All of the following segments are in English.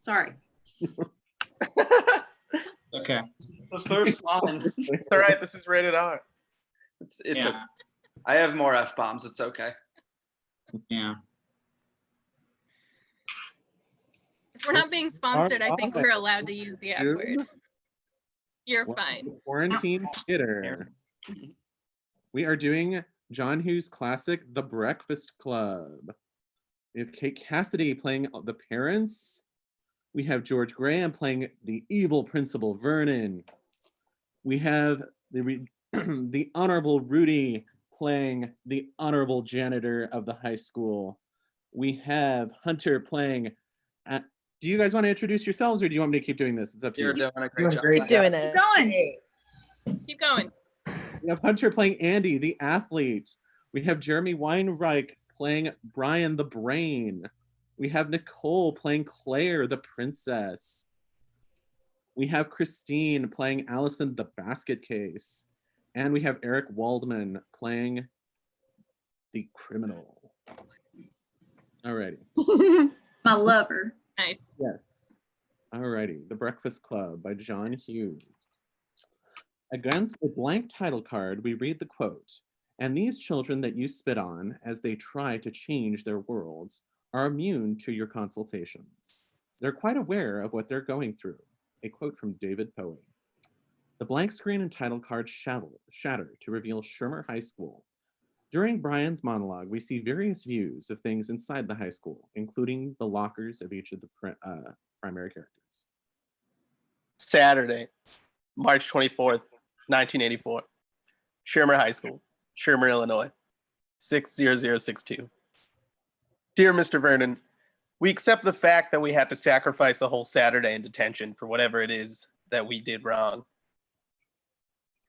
Sorry. Okay. The first line. It's all right. This is rated R. It's Yeah. I have more F-bombs. It's okay. Yeah. If we're not being sponsored, I think we're allowed to use the F Dude. word. You're Welcome fine. to Quarantine Theater. We are doing John Hughes' classic, The Breakfast Club. We have Kate Cassidy playing the parents. We have George Graham playing the evil principal, Vernon. We have the Honorable Rudy playing the Honorable Janitor of the high school. We have Hunter playing... do you guys want to introduce yourselves, or do you want me to keep doing this? It's up to you. You're doing a great job. Keep doing it. Going. Keep going. We have Hunter playing Andy, the athlete. We have Jeremy Weinreich playing Brian, the brain. We have Nicole playing Claire, the princess. We have Christine playing Allison, the basket case. And we have Eric Waldman playing the criminal. Alrighty. My lover. Nice. Yes. Alrighty. The Breakfast Club by John Hughes. Against a blank title card, we read the quote, "And these children that you spit on as they try to change their worlds are immune to your consultations. They're quite aware of what they're going through." A quote from David Bowie. The blank screen and title card shatter to reveal Shermer High School. During Brian's monologue, we see various views of things inside the high school, including the lockers of each of the primary characters. Saturday, March 24th, 1984. Shermer High School, Shermer, Illinois, 60062. Dear Mr. Vernon, we accept the fact that we had to sacrifice a whole Saturday in detention for whatever it is that we did wrong.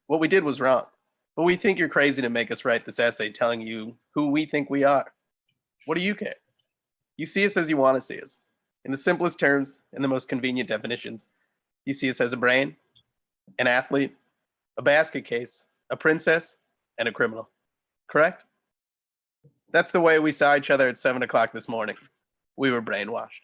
What we did was wrong, but we think you're crazy to make us write this essay telling you who we think we are. What do you care? You see us as you want to see us. In the simplest terms and the most convenient definitions, you see us as a brain, an athlete, a basket case, a princess, and a criminal. Correct? That's the way we saw each other at 7 o'clock this morning. We were brainwashed.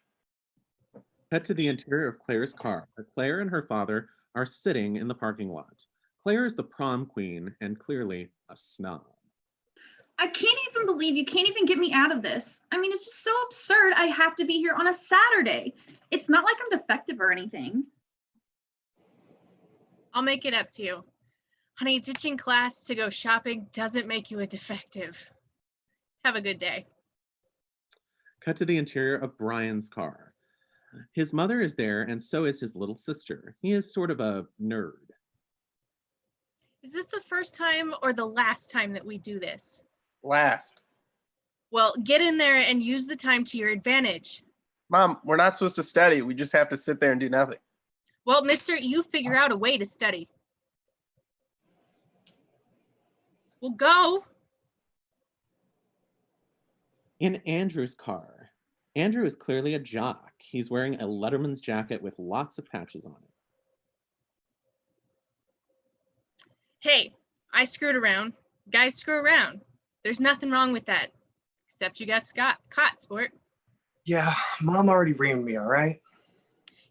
Cut to the interior of Claire's car. Claire and her father are sitting in the parking lot. Claire is the prom queen and clearly a snob. I can't even believe you can't even get me out of this. I mean, it's just so absurd. I have to be here on a Saturday. It's not like I'm defective or anything. I'll make it up to you. Honey, ditching class to go shopping doesn't make you a defective. Have a good day. Cut to the interior of Brian's car. His mother is there, and so is his little sister. He is sort of a nerd. Is this the first time or the last time that we do this? Last. Well, get in there and use the time to your advantage. Mom, we're not supposed to study. We just have to sit there and do nothing. Well, mister, you figure out a way to study. Well, go. In Andrew's car. Andrew is clearly a jock. He's wearing a Letterman's jacket with lots of patches on it. Hey, I screwed around. Guys screw around. There's nothing wrong with that. Except you got caught, sport. Yeah, Mom already reamed me, all right?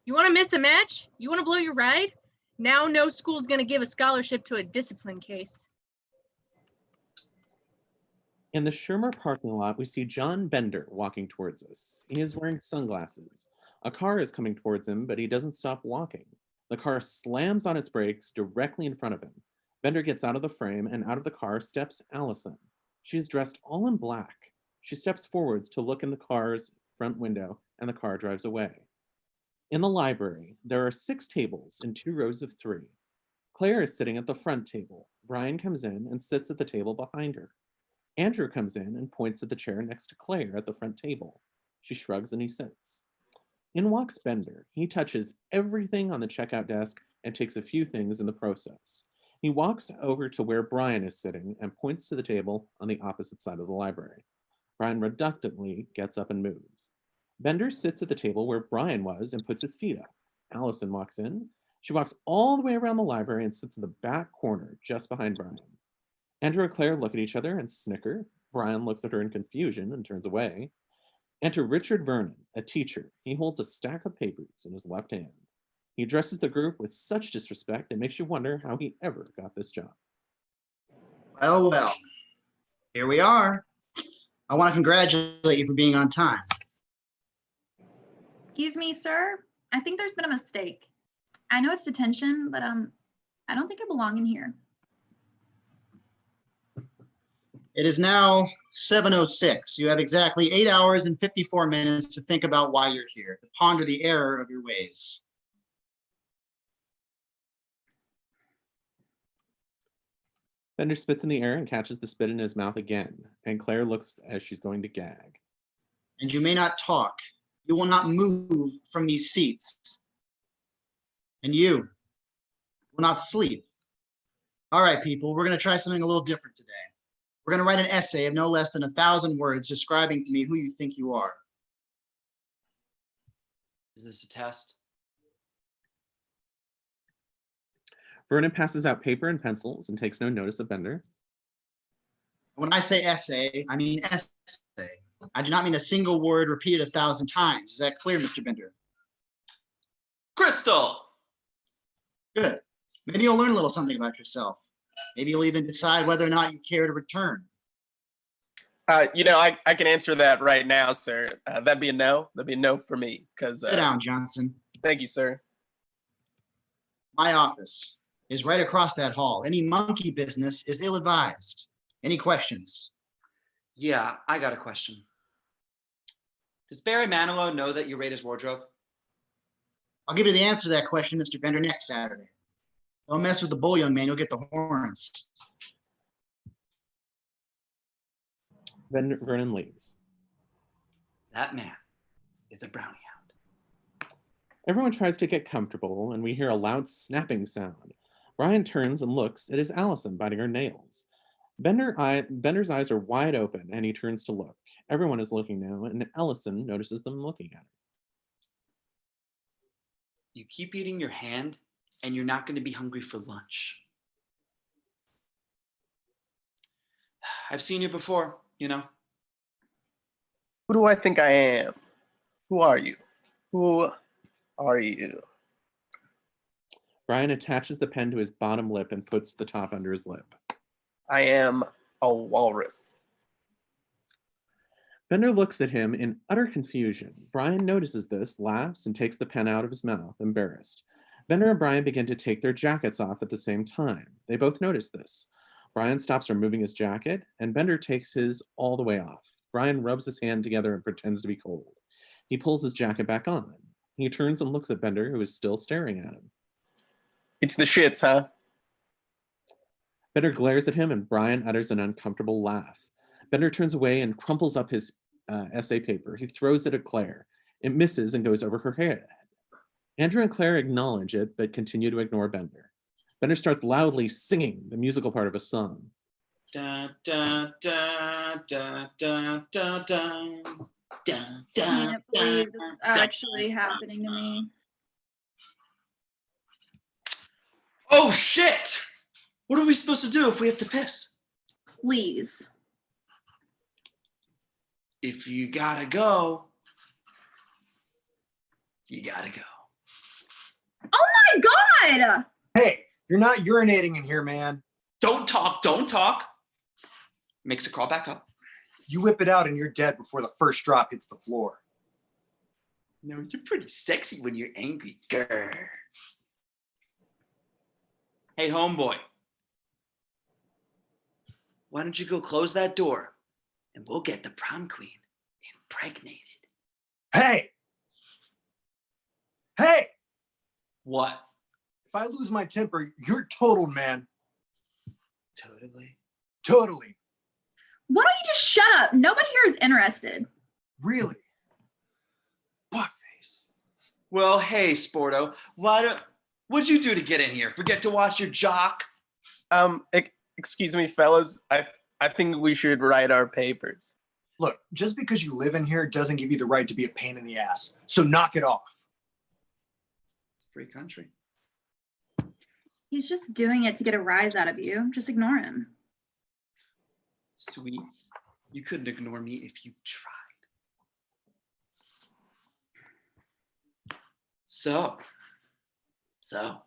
You want to miss a match? You want to blow your ride? Now no school's going to give a scholarship to a discipline case. In the Shermer parking lot, we see John Bender walking towards us. He is wearing sunglasses. A car is coming towards him, but he doesn't stop walking. The car slams on its brakes directly in front of him. Bender gets out of the frame, and out of the car steps Allison. She is dressed all in black. She steps forwards to look in the car's front window, and the car drives away. In the library, there are 6 tables in 2 rows of 3. Claire is sitting at the front table. Brian comes in and sits at the table behind her. Andrew comes in and points at the chair next to Claire at the front table. She shrugs and he sits. In walks Bender. He touches everything on the checkout desk and takes a few things in the process. He walks over to where Brian is sitting and points to the table on the opposite side of the library. Brian reluctantly gets up and moves. Bender sits at the table where Brian was and puts his feet up. Allison walks in. She walks all the way around the library and sits in the back corner just behind Brian. Andrew and Claire look at each other and snicker. Brian looks at her in confusion and turns away. Enter Richard Vernon, a teacher. He holds a stack of papers in his left hand. He addresses the group with such disrespect it makes you wonder how he ever got this job. Well, here we are. I want to congratulate you for being on time. Excuse me, sir. I think there's been a mistake. I know it's detention, but I don't think I belong in here. It is now 7:06. You have exactly 8 hours and 54 minutes to think about why you're here, to ponder the error of your ways. Bender spits in the air and catches the spit in his mouth again, and Claire looks as she's going to gag. And you may not talk. You will not move from these seats. And you will not sleep. All right, people, we're going to try something a little different today. We're going to write an essay of no less than 1,000 words describing to me who you think you are. Is this a test? Vernon passes out paper and pencils and takes no notice of Bender. When I say essay, I mean essay. I do not mean a single word repeated 1,000 times. Is that clear, Mr. Bender? Crystal! Good. Maybe you'll learn a little something about yourself. Maybe you'll even decide whether or not you care to return. I can answer that right now, sir. That'd be a no. That'd be a no for me. Sit down, Johnson. Thank you, sir. My office is right across that hall. Any monkey business is ill-advised. Any questions? Yeah, I got a question. Does Barry Manilow know that you raid his wardrobe? I'll give you the answer to that question, Mr. Bender, next Saturday. Don't mess with the bull, young man. You'll get the horns. Vernon leaves. That man is a brownie hound. Everyone tries to get comfortable, and we hear a loud snapping sound. Brian turns and looks. It is Allison biting her nails. Bender's eyes are wide open, and he turns to look. Everyone is looking now, and Allison notices them looking at her. You keep eating your hand, and you're not going to be hungry for lunch. I've seen you before, you know. Who do I think I am? Who are you? Who are you? Brian attaches the pen to his bottom lip and puts the top under his lip. I am a walrus. Bender looks at him in utter confusion. Brian notices this, laughs, and takes the pen out of his mouth, embarrassed. Bender and Brian begin to take their jackets off at the same time. They both notice this. Brian stops removing his jacket, and Bender takes his all the way off. Brian rubs his hand together and pretends to be cold. He pulls his jacket back on. He turns and looks at Bender, who is still staring at him. It's the shits, huh? Bender glares at him, and Brian utters an uncomfortable laugh. Bender turns away and crumples up his essay paper. He throws it at Claire. It misses and goes over her head. Andrew and Claire acknowledge it, but continue to ignore Bender. Bender starts loudly singing the musical part of a song. Da, da, da, da, da, da, da, da, I da, can't believe this is actually happening to me. Oh shit! What are we supposed to do if we have to piss? Please. If you gotta go, you gotta go. Oh my God! Hey, you're not urinating in here, man. Don't talk, don't talk. Makes it crawl back up. You whip it out and you're dead before the first drop hits the floor. No, you're pretty sexy when you're angry, girl. Hey, homeboy. Why don't you go close that door and we'll get the prom queen impregnated. Hey! Hey! What? If I lose my temper, you're totaled, man. Totally. Totally. Why don't you just shut up? Nobody here is interested. Really. Buttface. Well, hey, Sporto, what'd you do to get in here? Forget to wash your jock? Excuse me, fellas. I think we should write our papers. Look, just because you live in here doesn't give you the right to be a pain in the ass. So knock it off. It's a free country. He's just doing it to get a rise out of you. Just ignore him. Sweet. You couldn't ignore me if you tried. So, are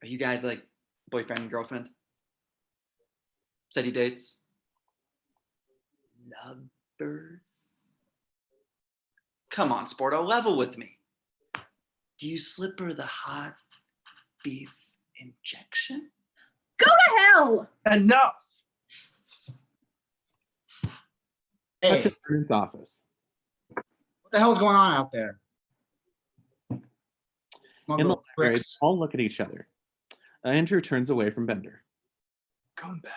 you guys like boyfriend and girlfriend? Steady dates? Lovers? Come on, Sporto, level with me. Do you slip her the hot beef injection? Go to hell. Enough. Cut Hey, to Vernon's office. what the hell's going on out there? Smug In the little library, they pricks. all look at each other. Andrew turns away from Bender. Come back.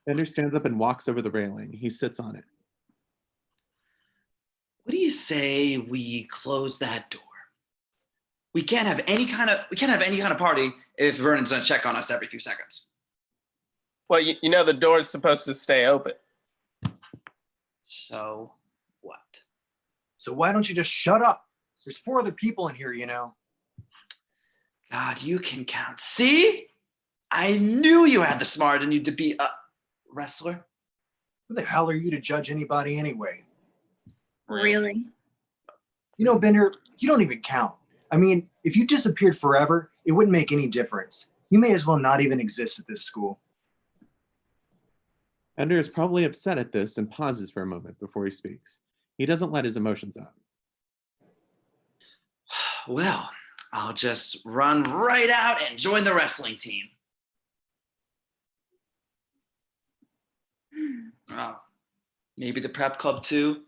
Bender stands up and walks over the railing. He sits on it. What do you say we close that door? We can't have any kind of party if Vernon's gonna check on us every few seconds. Well, you know the door's supposed to stay open. So what? So why don't you just shut up? There's 4 other people in here, you know. God, you can count. See? I knew you had the smart in you to be a wrestler. Who the hell are you to judge anybody anyway? Really? You know, Bender, you don't even count. I mean, if you disappeared forever, it wouldn't make any difference. You may as well not even exist at this school. Bender is probably upset at this and pauses for a moment before he speaks. He doesn't let his emotions out. Well, I'll just run right out and join the wrestling team. Oh, maybe the prep club too?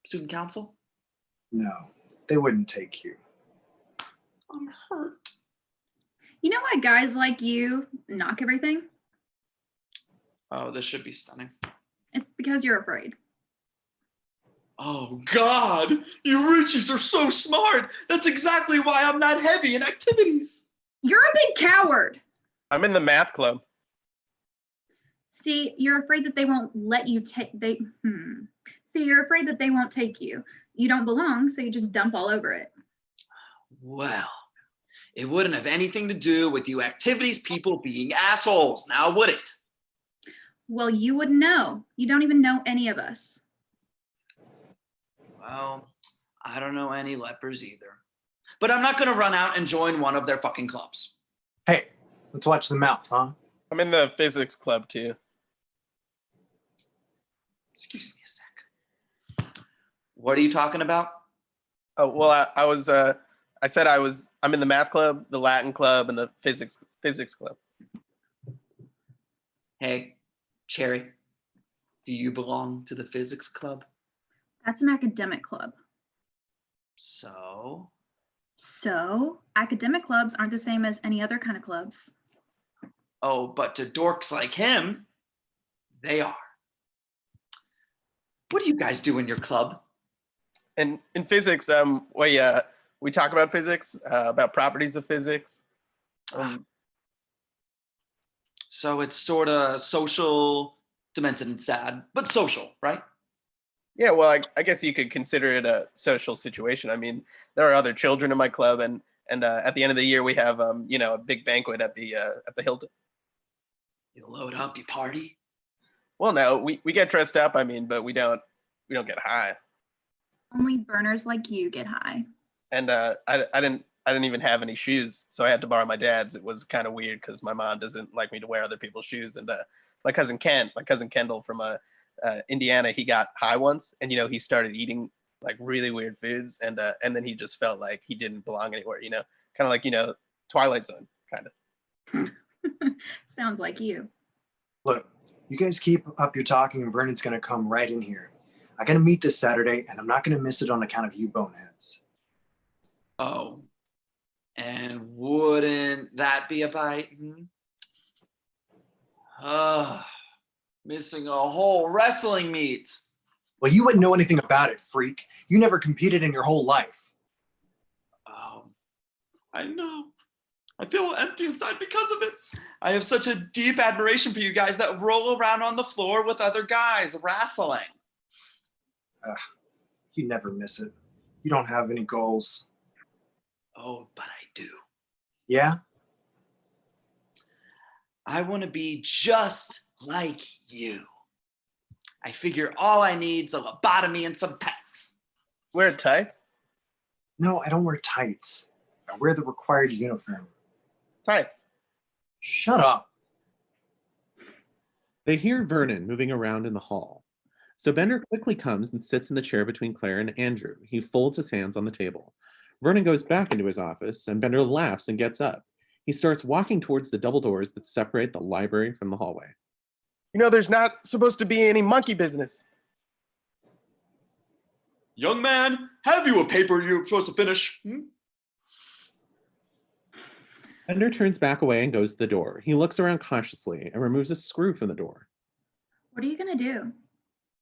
Student council? No, they wouldn't take you. I'm hurt. You know why guys like you knock everything? Oh, this should be stunning. It's because you're afraid. Oh God, you Richies are so smart. That's exactly why I'm not heavy in activities. You're a big coward. I'm in the math club. See, you're afraid that they won't let you take See, you're afraid that they won't take you. You don't belong, so you just dump all over it. Well, it wouldn't have anything to do with you activities people being assholes, now would it? Well, you wouldn't know. You don't even know any of us. Well, I don't know any lepers either. But I'm not gonna run out and join one of their fucking clubs. Hey, let's watch the mouth, huh? I'm in the physics club too. Excuse me a sec. What are you talking about? Oh well, I said I'm in the math club, the Latin club, and the physics club. Hey, Cherry, do you belong to the physics club? That's an academic club. So, So, academic clubs aren't the same as any other kind of clubs. oh, but to dorks like him, they are. What do you guys do in your club? And in physics, we talk about physics, about properties of physics. So it's sort of social, demented and sad, but social, right? Yeah, well, I guess you could consider it a social situation. I mean, there are other children in my club, and at the end of the year we have a big banquet at the Hilton. You load up, you party. Well, no, we get dressed up. I mean, but we don't get high. Only burners like you get high. And I didn't even have any shoes, so I had to borrow my dad's. It was kind of weird because my mom doesn't like me to wear other people's shoes. And my cousin Kendall from Indiana, he got high once, and he started eating like really weird foods, and then he just felt like he didn't belong anywhere. Kind of like Twilight Zone, kind of. Sounds like you. Look, you guys keep up your talking and Vernon's gonna come right in here. I gotta meet this Saturday and I'm not gonna miss it on account of you boneheads. Oh, and wouldn't that be a bite? Missing a whole wrestling meet. Well, you wouldn't know anything about it, freak. You never competed in your whole life. Oh, I know. I feel empty inside because of it. I have such a deep admiration for you guys that roll around on the floor with other guys wrestling. You never miss it. You don't have any goals. Oh, but I do. Yeah? I want to be just like you. I figure all I need is a lobotomy and some pets. Wear tights? No, I don't wear tights. I wear the required uniform. Tights. Shut up. They hear Vernon moving around in the hall. So Bender quickly comes and sits in the chair between Claire and Andrew. He folds his hands on the table. Vernon goes back into his office, and Bender laughs and gets up. He starts walking towards the double doors that separate the library from the hallway. You know, there's not supposed to be any monkey business. Young man, have you a paper you're supposed to finish? Bender turns back away and goes to the door. He looks around cautiously and removes a screw from the door. What are you gonna do?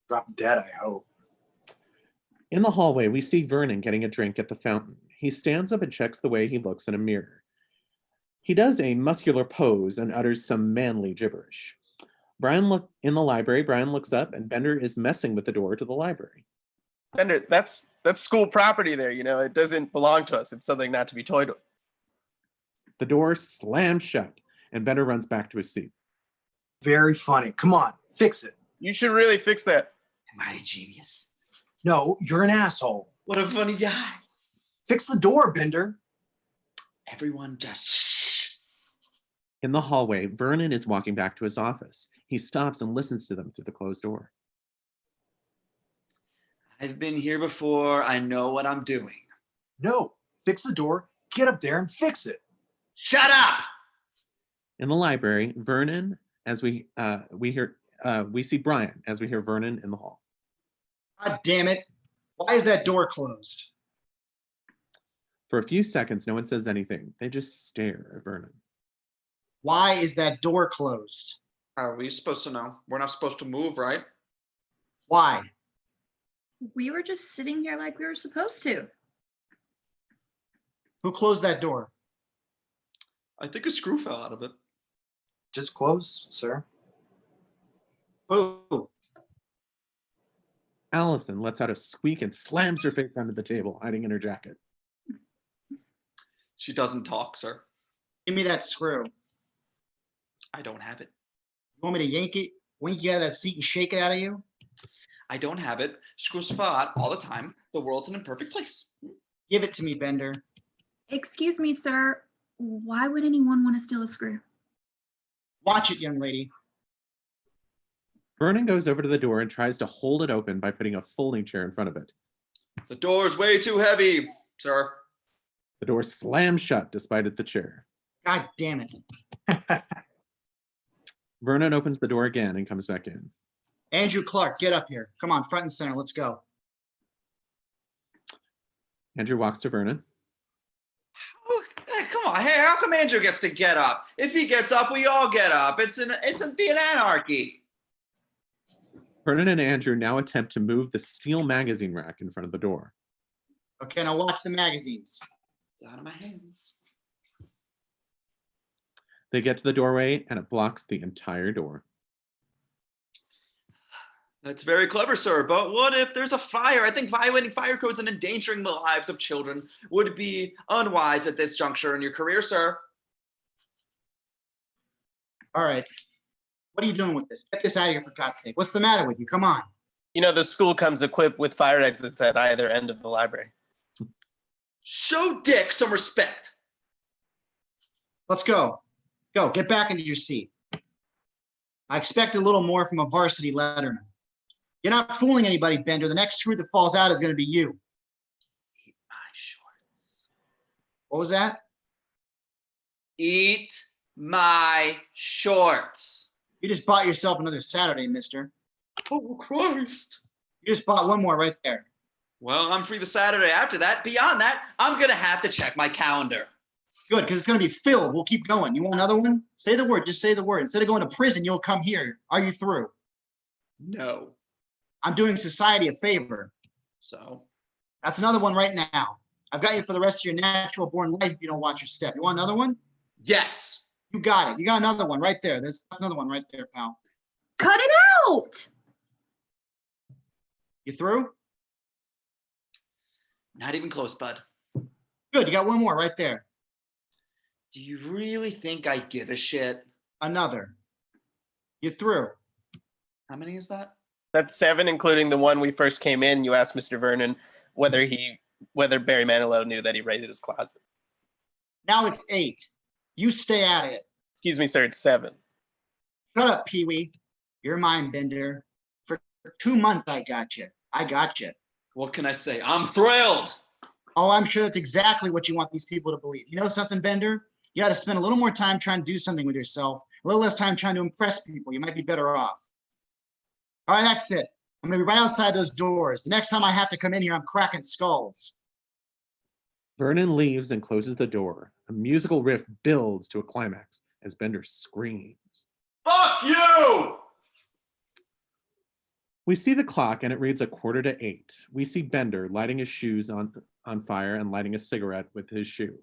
Drop dead, I hope. In the hallway, we see Vernon getting a drink at the fountain. He stands up and checks the way he looks in a mirror. He does a muscular pose and utters some manly gibberish. In the library, Brian looks up and Bender is messing with the door to the library. Bender, that's school property there, you know. It doesn't belong to us. It's something not to be toyed with. The door slams shut and Bender runs back to his seat. Very funny. Come on, fix it. You should really fix that. Am I a genius? No, you're an asshole. What a funny guy. Fix the door, Bender. Everyone just shh. In the hallway, Vernon is walking back to his office. He stops and listens to them through the closed door. I've been here before. I know what I'm doing. No, fix the door. Get up there and fix it. Shut up! In the library, Vernon, as we see Brian as we hear Vernon in the hall. God damn it. Why is that door closed? For a few seconds, no one says anything. They just stare at Vernon. Why is that door closed? How are we supposed to know? We're not supposed to move, right? Why? We were just sitting here like we were supposed to. Who closed that door? I think a screw fell out of it. Just close, sir. Who? Allison lets out a squeak and slams her face under the table, hiding in her jacket. She doesn't talk, sir. Give me that screw. I don't have it. You want me to yank it, wink you out of that seat and shake it out of you? I don't have it. Screws fall out all the time. The world's an imperfect place. Give it to me, Bender. Excuse me, sir. Why would anyone want to steal a screw? Watch it, young lady. Vernon goes over to the door and tries to hold it open by putting a folding chair in front of it. The door's way too heavy, sir. The door slams shut despite the chair. God damn it. Vernon opens the door again and comes back in. Andrew Clark, get up here. Come on, front and center. Let's go. Andrew walks to Vernon. Oh, come on, hey, how come Andrew gets to get up? If he gets up, we all get up. It's an anarchy. Vernon and Andrew now attempt to move the steel magazine rack in front of the door. Okay, now watch the magazines. It's out of my hands. They get to the doorway and it blocks the entire door. That's very clever, sir. But what if there's a fire? I think violating fire codes and endangering the lives of children would be unwise at this juncture in your career, sir. All right. What are you doing with this? Get this out of here, for God's sake. What's the matter with you? Come on. You know, the school comes equipped with fire exits at either end of the library. Show Dick some respect. Let's go. Go, get back into your seat. I expect a little more from a varsity letterman. You're not fooling anybody, Bender. The next screw that falls out is going to be you. Eat my shorts. What was that? Eat my shorts. You just bought yourself another Saturday, mister. Oh, Christ. You just bought one more right there. Well, I'm free the Saturday after that. Beyond that, I'm going to have to check my calendar. Good, because it's going to be filled. We'll keep going. You want another one? Say the word. Just say the word. Instead of going to prison, you'll come here. Are you through? No. I'm doing society a favor. So? That's another one right now. I've got you for the rest of your natural born life if you don't watch your step. You want another one? Yes. You got it. You got another one right there. That's another one right there, pal. Cut it out! You through? Not even close, bud. Good. You got one more right there. Do you really think I give a shit? Another. You through? How many is that? That's 7, including the one we first came in. You asked Mr. Vernon whether Barry Manilow knew that he raided his closet. Now it's 8. You stay at it. Excuse me, sir, it's 7. Shut up, Pee-wee. You're mine, Bender. For 2 months, I got you. I got you. What can I say? I'm thrilled. Oh, I'm sure that's exactly what you want these people to believe. You know something, Bender? You got to spend a little more time trying to do something with yourself, a little less time trying to impress people. You might be better off. All right, that's it. I'm going to be right outside those doors. The next time I have to come in here, I'm cracking skulls. Vernon leaves and closes the door. A musical riff builds to a climax as Bender screams. Fuck you! We see the clock and it reads 7:45. We see Bender lighting his shoes on fire and lighting a cigarette with his shoe.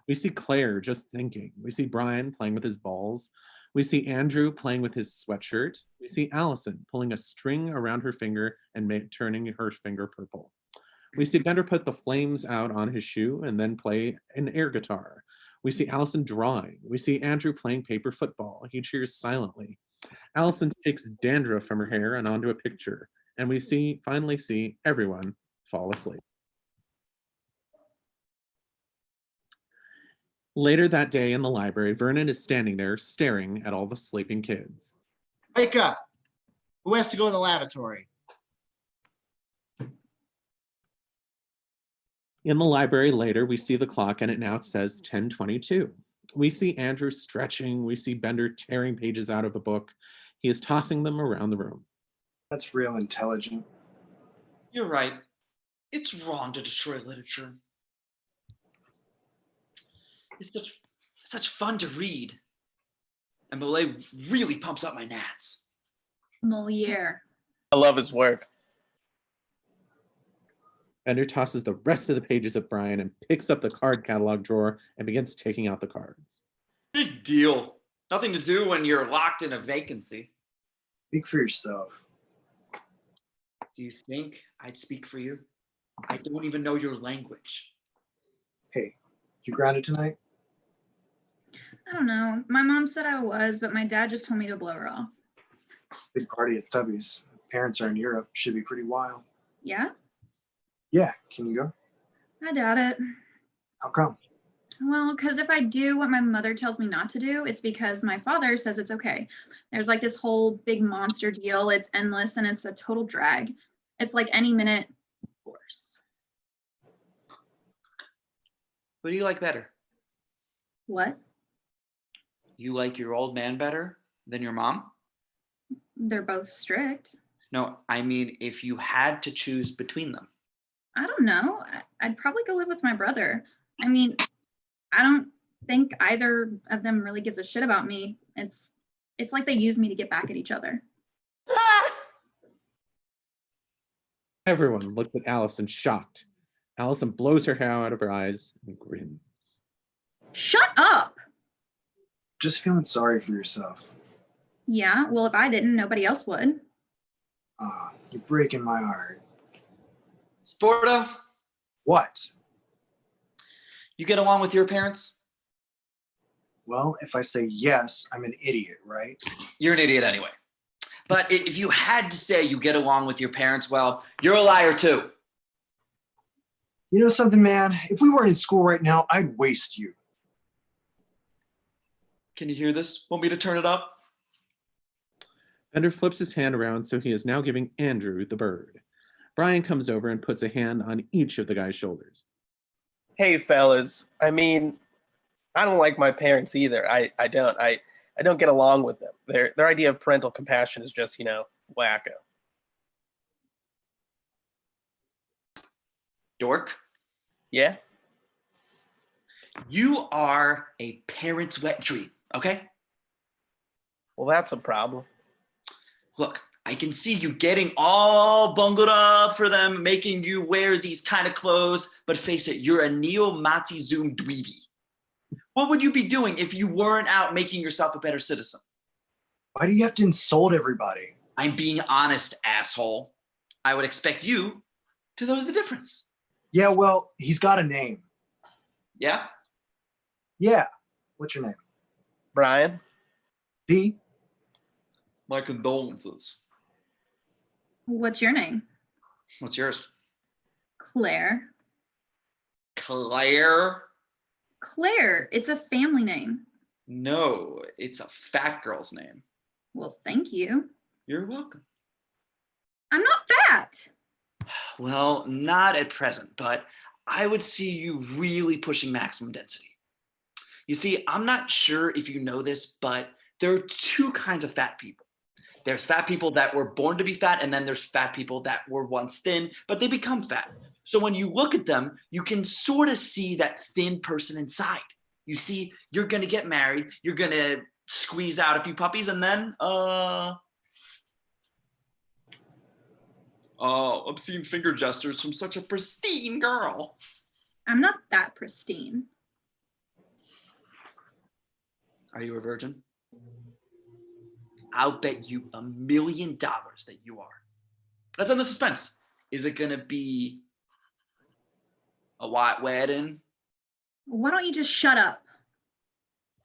We see Claire just thinking. We see Brian playing with his balls. We see Andrew playing with his sweatshirt. We see Allison pulling a string around her finger and turning her finger purple. We see Bender put the flames out on his shoe and then play an air guitar. We see Allison drawing. We see Andrew playing paper football. He cheers silently. Allison takes dandruff from her hair and onto a picture. And we finally see everyone fall asleep. Later that day in the library, Vernon is standing there staring at all the sleeping kids. Wake up. Who has to go to the lavatory? In the library later, we see the clock and it now says 10:22. We see Andrew stretching. We see Bender tearing pages out of a book. He is tossing them around the room. That's real intelligent. You're right. It's wrong to destroy literature. It's such fun to read. And Millay really pumps up my gnats. Moliere. I love his work. Bender tosses the rest of the pages at Brian and picks up the card catalog drawer and begins taking out the cards. Big deal. Nothing to do when you're locked in a vacancy. Speak for yourself. Do you think I'd speak for you? I don't even know your language. Hey, you grounded tonight? I don't know. My mom said I was, but my dad just told me to blow her off. Big party at Stubby's. Parents are in Europe. Should be pretty wild. Yeah? Yeah, can you go? I doubt it. How come? Well, because if I do what my mother tells me not to do, it's because my father says it's okay. There's like this whole big monster deal. It's endless and it's a total drag. It's like any minute worse. Who do you like better? What? You like your old man better than your mom? They're both strict. No, I mean, if you had to choose between them. I don't know. I'd probably go live with my brother. I mean, I don't think either of them really gives a shit about me. It's like they use me to get back at each other. Everyone looks at Allison shocked. Allison blows her hair out of her eyes and grins. Shut up! Just feeling sorry for yourself. Yeah, well, if I didn't, nobody else would. Ah, you're breaking my heart. Sporto, What? you get along with your parents? Well, if I say yes, I'm an idiot, right? You're an idiot anyway. But if you had to say you get along with your parents, well, you're a liar too. You know something, man? If we weren't in school right now, I'd waste you. Can you hear this? Want me to turn it up? Bender flips his hand around so he is now giving Andrew the bird. Brian comes over and puts a hand on each of the guy's shoulders. Hey, fellas. I mean, I don't like my parents either. I don't get along with them. Their idea of parental compassion is just, wacko. Dork, Yeah? you are a parent's wet dream, okay? Well, that's a problem. Look, I can see you getting all bungled up for them, making you wear these kind of clothes, but face it, you're a neo-Nazi Zoom dweeby. What would you be doing if you weren't out making yourself a better citizen? Why do you have to insult everybody? I'm being honest, asshole. I would expect you to know the difference. Yeah, well, he's got a name. Yeah? Yeah. What's your name? Brian? See? My condolences. What's your name? What's yours? Claire. Claire? Claire, it's a family name. No, it's a fat girl's name. Well, thank you. You're welcome. I'm not fat. Well, not at present, but I would see you really pushing maximum density. You see, I'm not sure if you know this, but there are two kinds of fat people. There's fat people that were born to be fat, and then there's fat people that were once thin, but they become fat. So when you look at them, you can sort of see that thin person inside. You see, you're gonna get married, you're gonna squeeze out a few puppies, and then, obscene finger gestures from such a pristine girl. I'm not that pristine. Are you a virgin? I'll bet you $1 million that you are. Let's end the suspense. Is it gonna be a white wedding? Why don't you just shut up?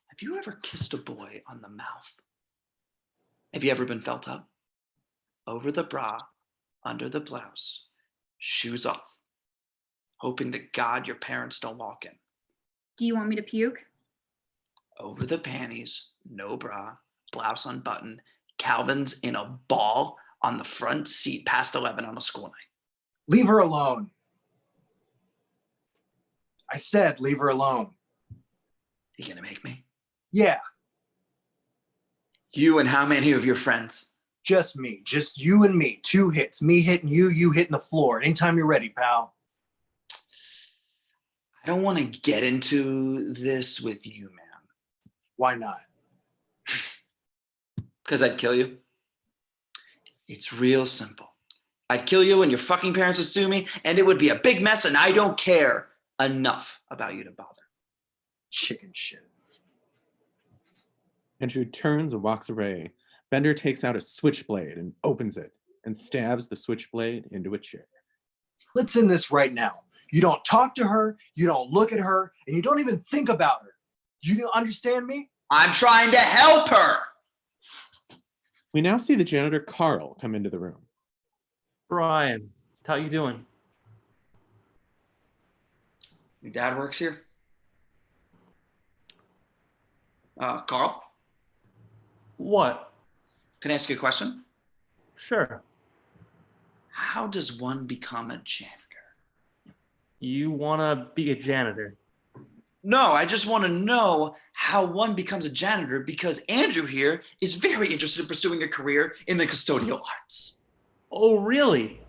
Have you ever kissed a boy on the mouth? Have you ever been felt up? Over the bra, under the blouse, shoes off, hoping to God your parents don't walk in. Do you want me to puke? Over the panties, no bra, blouse unbuttoned, Calvin's in a ball on the front seat past 11 on a school night. Leave her alone. I said leave her alone. You gonna make me? Yeah, You and how many of your friends? just me. Just you and me. 2 hits. Me hitting you, you hitting the floor. Anytime you're ready, pal. I don't want to get into this with you, man. Why not? Because I'd kill you. It's real simple. I'd kill you and your fucking parents would sue me, and it would be a big mess, and I don't care enough about you to bother. Chicken shit. Andrew turns and walks away. Bender takes out a switchblade and opens it and stabs the switchblade into a chair. Let's end this right now. You don't talk to her, you don't look at her, and you don't even think about her. You understand me? I'm trying to help her. We now see the janitor Carl come into the room. Brian, how you doing? Your dad works here? Carl, What? can I ask you a question? Sure. How does one become a janitor? You want to be a janitor? No, I just want to know how one becomes a janitor because Andrew here is very interested in pursuing a career in the custodial arts. Oh, really?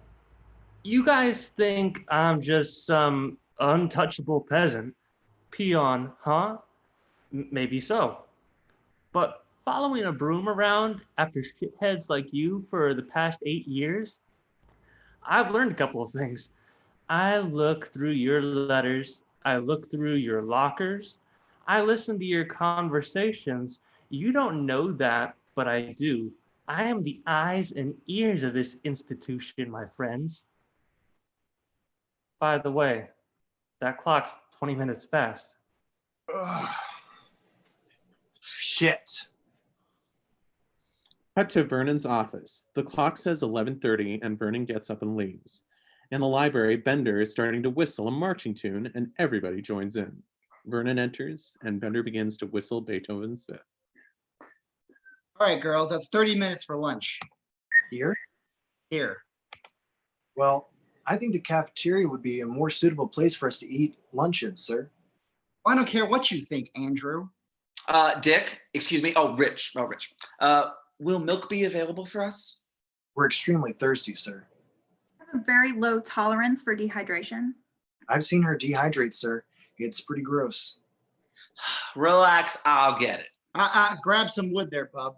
You guys think I'm just some untouchable peasant? Peon, huh? Maybe so. But following a broom around after shitheads like you for the past 8 years, I've learned a couple of things. I look through your letters. I look through your lockers. I listen to your conversations. You don't know that, but I do. I am the eyes and ears of this institution, my friends. By the way, that clock's 20 minutes fast. Ugh. Shit. Cut to Vernon's office. The clock says 11:30 and Vernon gets up and leaves. In the library, Bender is starting to whistle a marching tune and everybody joins in. Vernon enters and Bender begins to whistle Beethoven's Fifth. All right, girls, that's 30 minutes for lunch. Here? Here. Well, I think the cafeteria would be a more suitable place for us to eat lunch in, sir. I don't care what you think, Andrew. Dick, excuse me. Oh, Rich. Will milk be available for us? We're extremely thirsty, sir. I have a very low tolerance for dehydration. I've seen her dehydrate, sir. It's pretty gross. Relax, I'll get it. Grab some wood there, bub.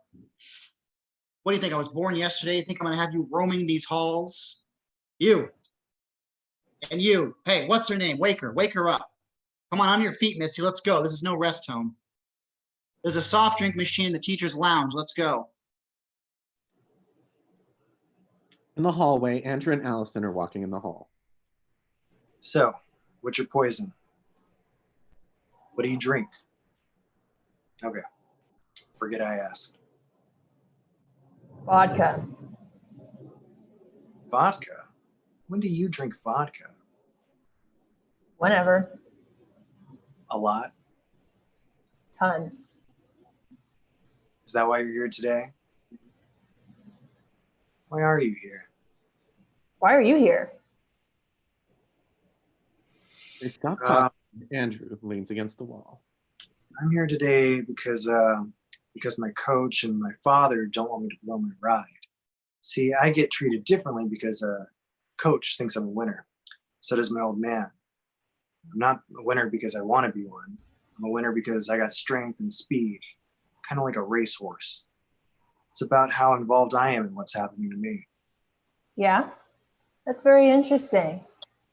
What do you think? I was born yesterday. You think I'm gonna have you roaming these halls? You. And you. Hey, what's her name? Wake her up. Come on your feet, Missy. Let's go. This is no rest home. There's a soft drink machine in the teacher's lounge. Let's go. In the hallway, Andrew and Allison are walking in the hall. So, what's your poison? What do you drink? Okay. Forget I asked. Vodka. Vodka? When do you drink vodka? Whenever. A lot. Tons. Is that why you're here today? Why are you here? Why are you here? They stop Uh, talking. Andrew leans against the wall. I'm here today because my coach and my father don't want me to blow my ride. See, I get treated differently because coach thinks I'm a winner. So does my old man. I'm not a winner because I want to be one. I'm a winner because I got strength and speed, kind of like a racehorse. It's about how involved I am in what's happening to me. Yeah? That's very interesting.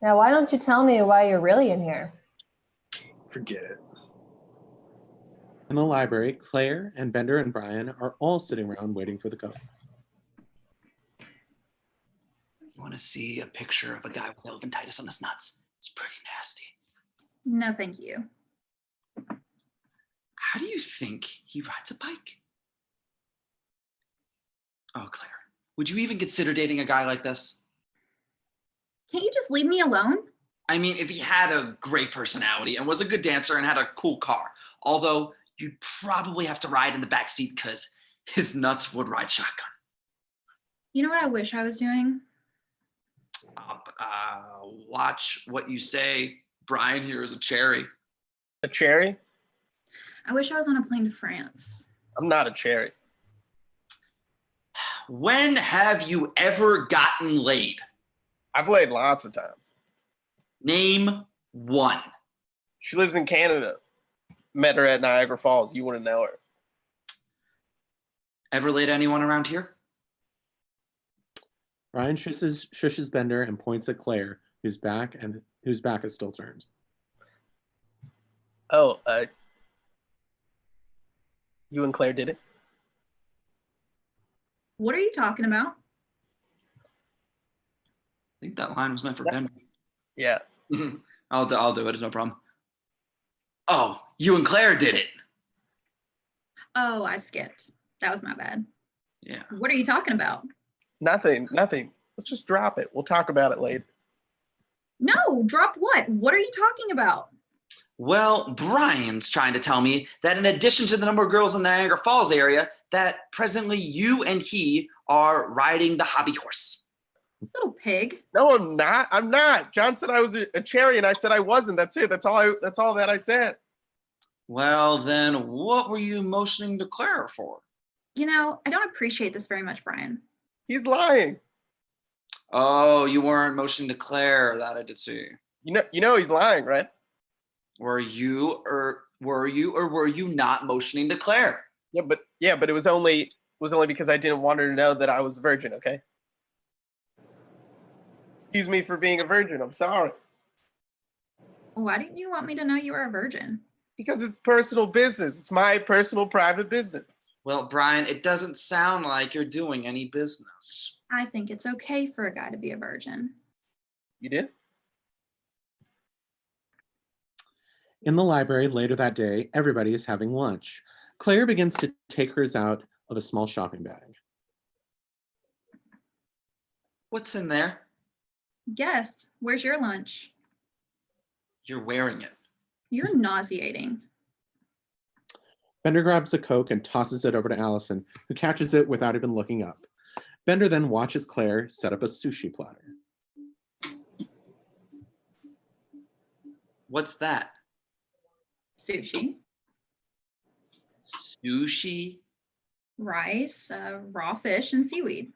Now, why don't you tell me why you're really in here? Forget it. In the library, Claire and Bender and Brian are all sitting around waiting for the codes. You want to see a picture of a guy with elephantitis on his nuts? It's pretty nasty. No, thank you. How do you think he rides a bike? Oh, Claire, would you even consider dating a guy like this? Can't you just leave me alone? I mean, if he had a great personality and was a good dancer and had a cool car, although you'd probably have to ride in the back seat because his nuts would ride shotgun. You know what I wish I was doing? Watch what you say. Brian here is a cherry. A cherry? I wish I was on a plane to France. I'm not a cherry. When have you ever gotten laid? I've laid lots of times. Name one. She lives in Canada. Met her at Niagara Falls. You wouldn't know her. Ever laid anyone around here? Brian shushes Bender and points at Claire, whose back is still turned. Oh, you and Claire did it? What are you talking about? I think that line was meant for Ben. Yeah. I'll do it. No problem. Oh, you and Claire did it. Oh, I skipped. That was my bad. Yeah. What are you talking about? Nothing. Let's just drop it. We'll talk about it later. No, drop what? What are you talking about? Well, Brian's trying to tell me that in addition to the number of girls in the Niagara Falls area, that presently you and he are riding the hobby horse. Little pig. No, I'm not. I'm not. John said I was a cherry, and I said I wasn't. That's it. That's all that I said. Well, then what were you motioning to Claire for? You know, I don't appreciate this very much, Brian. He's lying. Oh, you weren't motioning to Claire. That I did see. You know he's lying, right? Were you or were you not motioning to Claire? Yeah, but it was only because I didn't want her to know that I was a virgin, okay? Excuse me for being a virgin. I'm sorry. Why didn't you want me to know you were a virgin? Because it's personal business. It's my personal private business. Well, Brian, it doesn't sound like you're doing any business. I think it's okay for a guy to be a virgin. You did? In the library later that day, everybody is having lunch. Claire begins to take hers out of a small shopping bag. What's in there? Guess, where's your lunch? You're wearing it. You're nauseating. Bender grabs a Coke and tosses it over to Allison, who catches it without even looking up. Bender then watches Claire set up a sushi platter. What's that? Sushi, Sushi? rice, raw fish, and seaweed.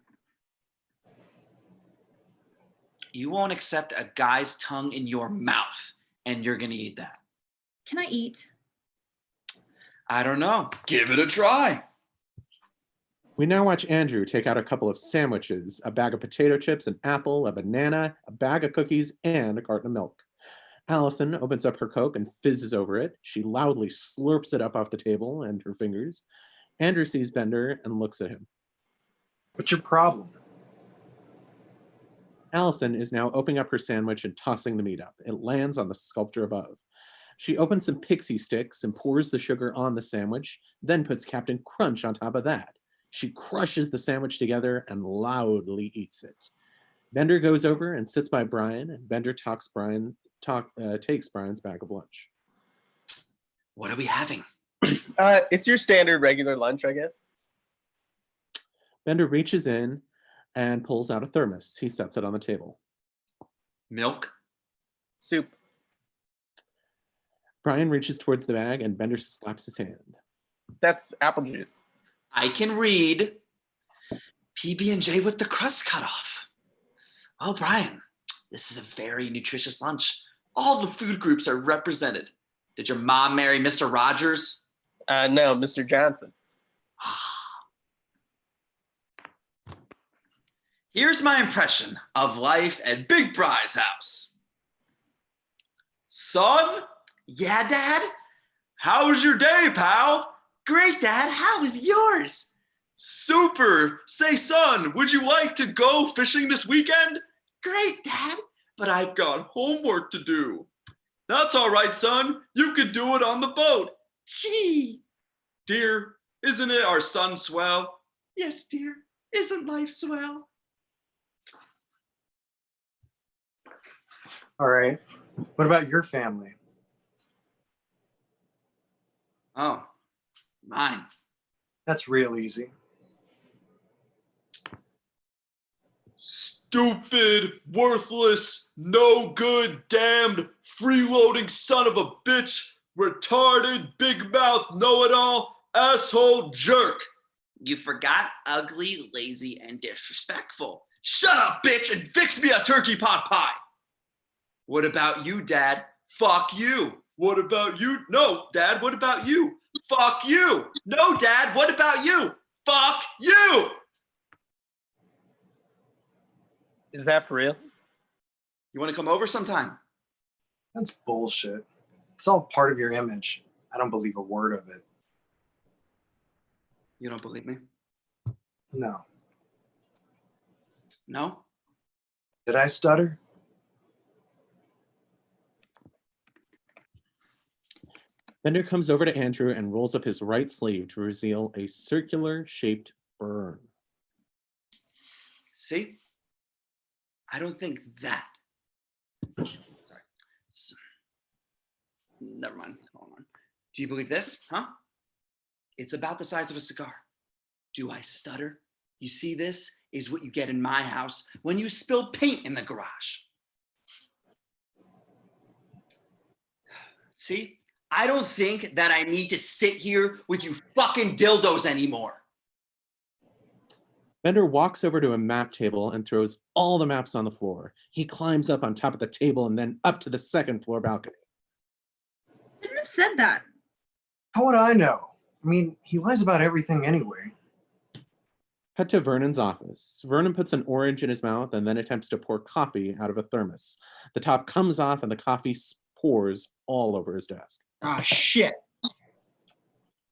You won't accept a guy's tongue in your mouth, and you're gonna eat that. Can I eat? I don't know. Give it a try. We now watch Andrew take out a couple of sandwiches, a bag of potato chips, an apple, a banana, a bag of cookies, and a carton of milk. Allison opens up her Coke and fizzes over it. She loudly slurps it up off the table and her fingers. Andrew sees Bender and looks at him. What's your problem? Allison is now opening up her sandwich and tossing the meat up. It lands on the sculpture above. She opens some pixie sticks and pours the sugar on the sandwich, then puts Captain Crunch on top of that. She crushes the sandwich together and loudly eats it. Bender goes over and sits by Brian, and Bender takes Brian's bag of lunch. What are we having? It's your standard regular lunch, I guess. Bender reaches in and pulls out a thermos. He sets it on the table. Milk? Soup. Brian reaches towards the bag and Bender slaps his hand. That's apple juice. I can read. PB&J with the crust cut off. Oh, Brian, this is a very nutritious lunch. All the food groups are represented. Did your mom marry Mr. Rogers? No, Mr. Johnson. Here's my impression of life at Big Bry's house. Son? Yeah, Dad? How was your day, pal? Great, Dad. How was yours? Super. Say, son, would you like to go fishing this weekend? Great, Dad, but I've got homework to do. That's all right, son. You could do it on the boat. Gee. Dear, isn't it our son swell? Yes, dear. Isn't life swell? All right. What about your family? Oh, mine. That's real easy. Stupid, worthless, no good, damned, freeloading son of a bitch, retarded, big mouth, know-it-all, asshole jerk. You forgot ugly, lazy, and disrespectful. Shut up, bitch, and fix me a turkey pot pie. What about you, Dad? Fuck you. What about you? No, Dad, what about you? Fuck you. No, Dad, what about you? Fuck you. Is that for real? You want to come over sometime? That's bullshit. It's all part of your image. I don't believe a word of it. You don't believe me? No. No? Did I stutter? Bender comes over to Andrew and rolls up his right sleeve to reveal a circular shaped burn. See? I don't think that. Sorry. Never mind. Hold on. Do you believe this? Huh? It's about the size of a cigar. Do I stutter? You see, this is what you get in my house when you spill paint in the garage. See? I don't think that I need to sit here with you fucking dildos anymore. Bender walks over to a map table and throws all the maps on the floor. He climbs up on top of the table and then up to the second floor balcony. Shouldn't have said that. How would I know? I mean, he lies about everything anyway. Cut to Vernon's office. Vernon puts an orange in his mouth and then attempts to pour coffee out of a thermos. The top comes off and the coffee pours all over his desk. Ah, shit.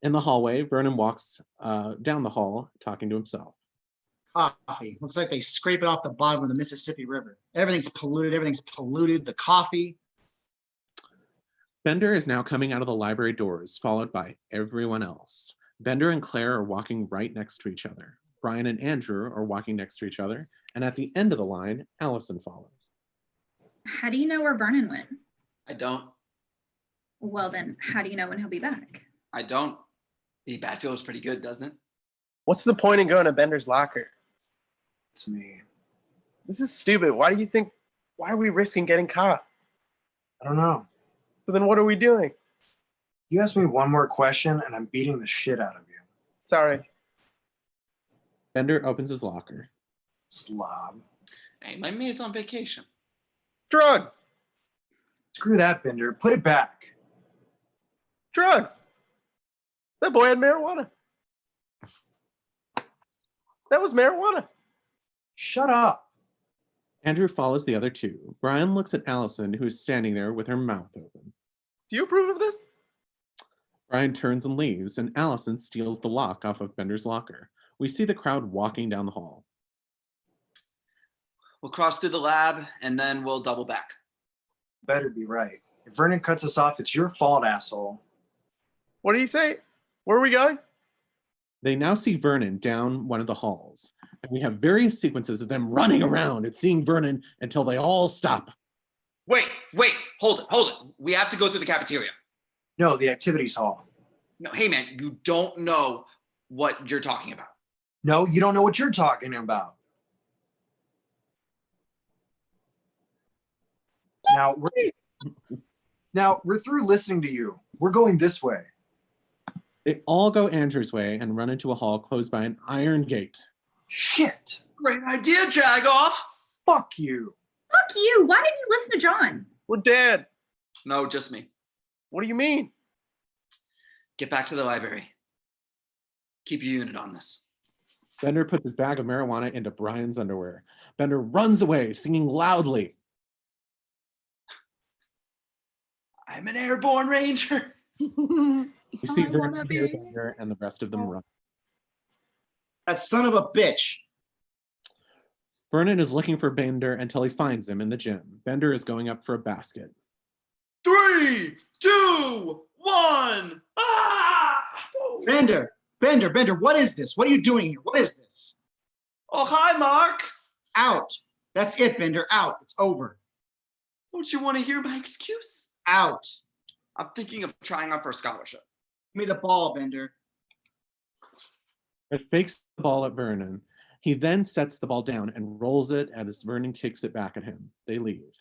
In the hallway, Vernon walks down the hall, talking to himself. Coffee. Looks like they scrape it off the bottom of the Mississippi River. Everything's polluted. The coffee. Bender is now coming out of the library doors, followed by everyone else. Bender and Claire are walking right next to each other. Brian and Andrew are walking next to each other. And at the end of the line, Allison follows. How do you know where Vernon went? I don't. Well, then, how do you know when he'll be back? I don't. The bat feels pretty good, doesn't it? What's the point in going to Bender's locker? It's me. This is stupid. Why are we risking getting caught? I don't know. So then what are we doing? You ask me one more question and I'm beating the shit out of you. Sorry. Bender opens his locker. Slob. Hey, my maid's on vacation. Drugs. Screw that, Bender. Put it back. Drugs. That boy had marijuana. That was marijuana. Shut up. Andrew follows the other two. Brian looks at Allison, who is standing there with her mouth open. Do you approve of this? Brian turns and leaves, and Allison steals the lock off of Bender's locker. We see the crowd walking down the hall. We'll cross through the lab, and then we'll double back. Better be right. If Vernon cuts us off, it's your fault, asshole. What did he say? Where are we going? They now see Vernon down one of the halls, and we have various sequences of them running around and seeing Vernon until they all stop. Wait, hold it. We have to go through the cafeteria. No, the activities hall. No, hey man, you don't know what you're talking about. No, you don't know what you're talking about. Now we're through listening to you. We're going this way. They all go Andrew's way and run into a hall closed by an iron gate. Shit. Great idea, Jagoff. Fuck you. Fuck you. Why didn't you listen to John? We're dead. No, just me. What do you mean? Get back to the library. Keep your unit on this. Bender puts his bag of marijuana into Brian's underwear. Bender runs away, singing loudly. I'm an airborne ranger. We see I wanna Vernon be. hear Bender and the rest of them run. That son of a bitch. Vernon is looking for Bender until he finds him in the gym. Bender is going up for a basket. 3, 2, 1. Ah! Bender, what is this? What are you doing here? What is this? Oh, hi, Mark. Out. That's it, Bender. Out. It's over. Don't you want to hear my excuse? Out. I'm thinking of trying out for a scholarship. Give me the ball, Bender. It fakes the ball at Vernon. He then sets the ball down and rolls it as Vernon kicks it back at him. They leave.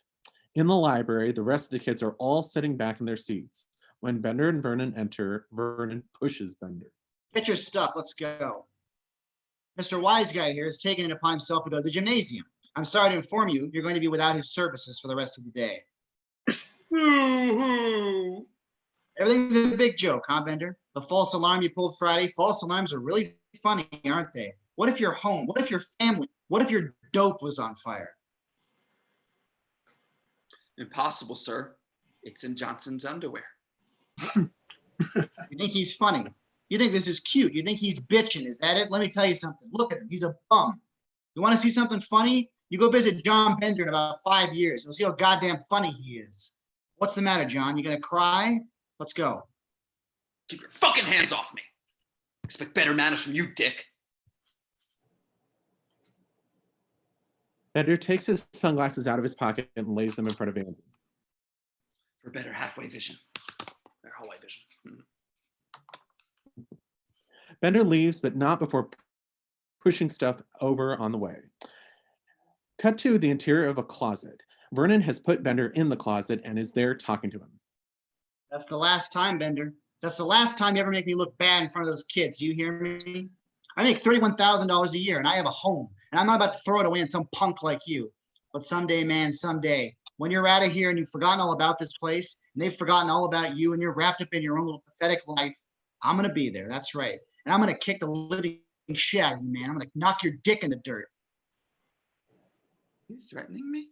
In the library, the rest of the kids are all sitting back in their seats. When Bender and Vernon enter, Vernon pushes Bender. Get your stuff. Let's go. Mr. Wise Guy here has taken it upon himself to go to the gymnasium. I'm sorry to inform you, you're going to be without his services for the rest of the day. Everything's a big joke, huh, Bender? The false alarm you pulled Friday, false alarms are really funny, aren't they? What if your home, what if your family, what if your dope was on fire? Impossible, sir. It's in Johnson's underwear. You think he's funny? You think this is cute? You think he's bitching? Is that it? Let me tell you something. Look at him. He's a bum. You want to see something funny? You go visit John Bender in about 5 years. You'll see how goddamn funny he is. What's the matter, John? You gonna cry? Let's go. Keep your fucking hands off me. Expect better manners from you, dick. Bender takes his sunglasses out of his pocket and lays them in front of Andy. For better halfway vision. Or whole vision. Bender leaves, but not before pushing stuff over on the way. Cut to the interior of a closet. Vernon has put Bender in the closet and is there talking to him. That's the last time, Bender. That's the last time you ever make me look bad in front of those kids. Do you hear me? I make $31,000 a year and I have a home, and I'm not about to throw it away on some punk like you. But someday, man, someday, when you're out of here and you've forgotten all about this place and they've forgotten all about you and you're wrapped up in your own little pathetic life, I'm going to be there. That's right. And I'm going to kick the living shit out of you, man. I'm going to knock your dick in the dirt. You threatening me?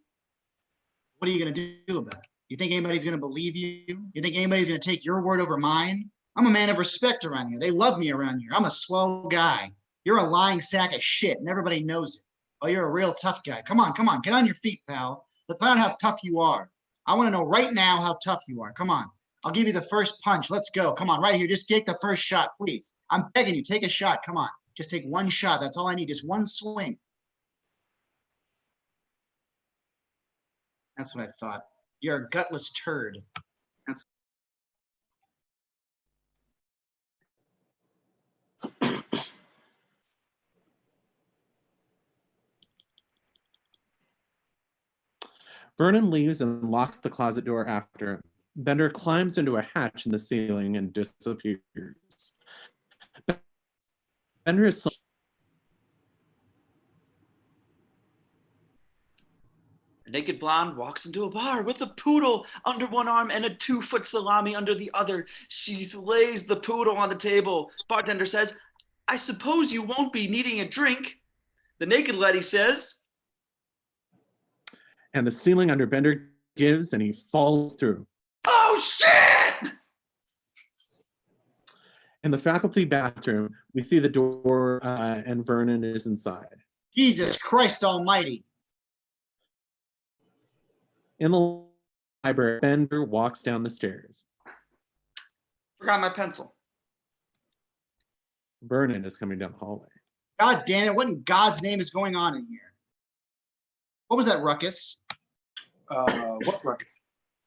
What are you going to do about it? You think anybody's going to believe you? You think anybody's going to take your word over mine? I'm a man of respect around here. They love me around here. I'm a swell guy. You're a lying sack of shit, and everybody knows it. Oh, you're a real tough guy. Come on. Get on your feet, pal. Let's find out how tough you are. I want to know right now how tough you are. Come on. I'll give you the first punch. Let's go. Come on, right here. Just take the first shot, please. I'm begging you. Take a shot. Come on. Just take one shot. That's all I need. Just one swing. That's what I thought. You're a gutless turd. That's Vernon leaves and locks the closet door after him. Bender climbs into a hatch in the ceiling and disappears. Bender is A naked blonde walks into a bar with a poodle under one arm and a 2-foot salami under the other. She lays the poodle on the table. Bartender says, "I suppose you won't be needing a drink." The naked lady says, and the ceiling under Bender gives and he falls through. "Oh shit!" In the faculty bathroom, we see the door and Vernon is inside. Jesus Christ almighty. In the library, Bender walks down the stairs. Forgot my pencil. Vernon is coming down the hallway. God damn it. What in God's name is going on in here? What was that ruckus? What ruckus?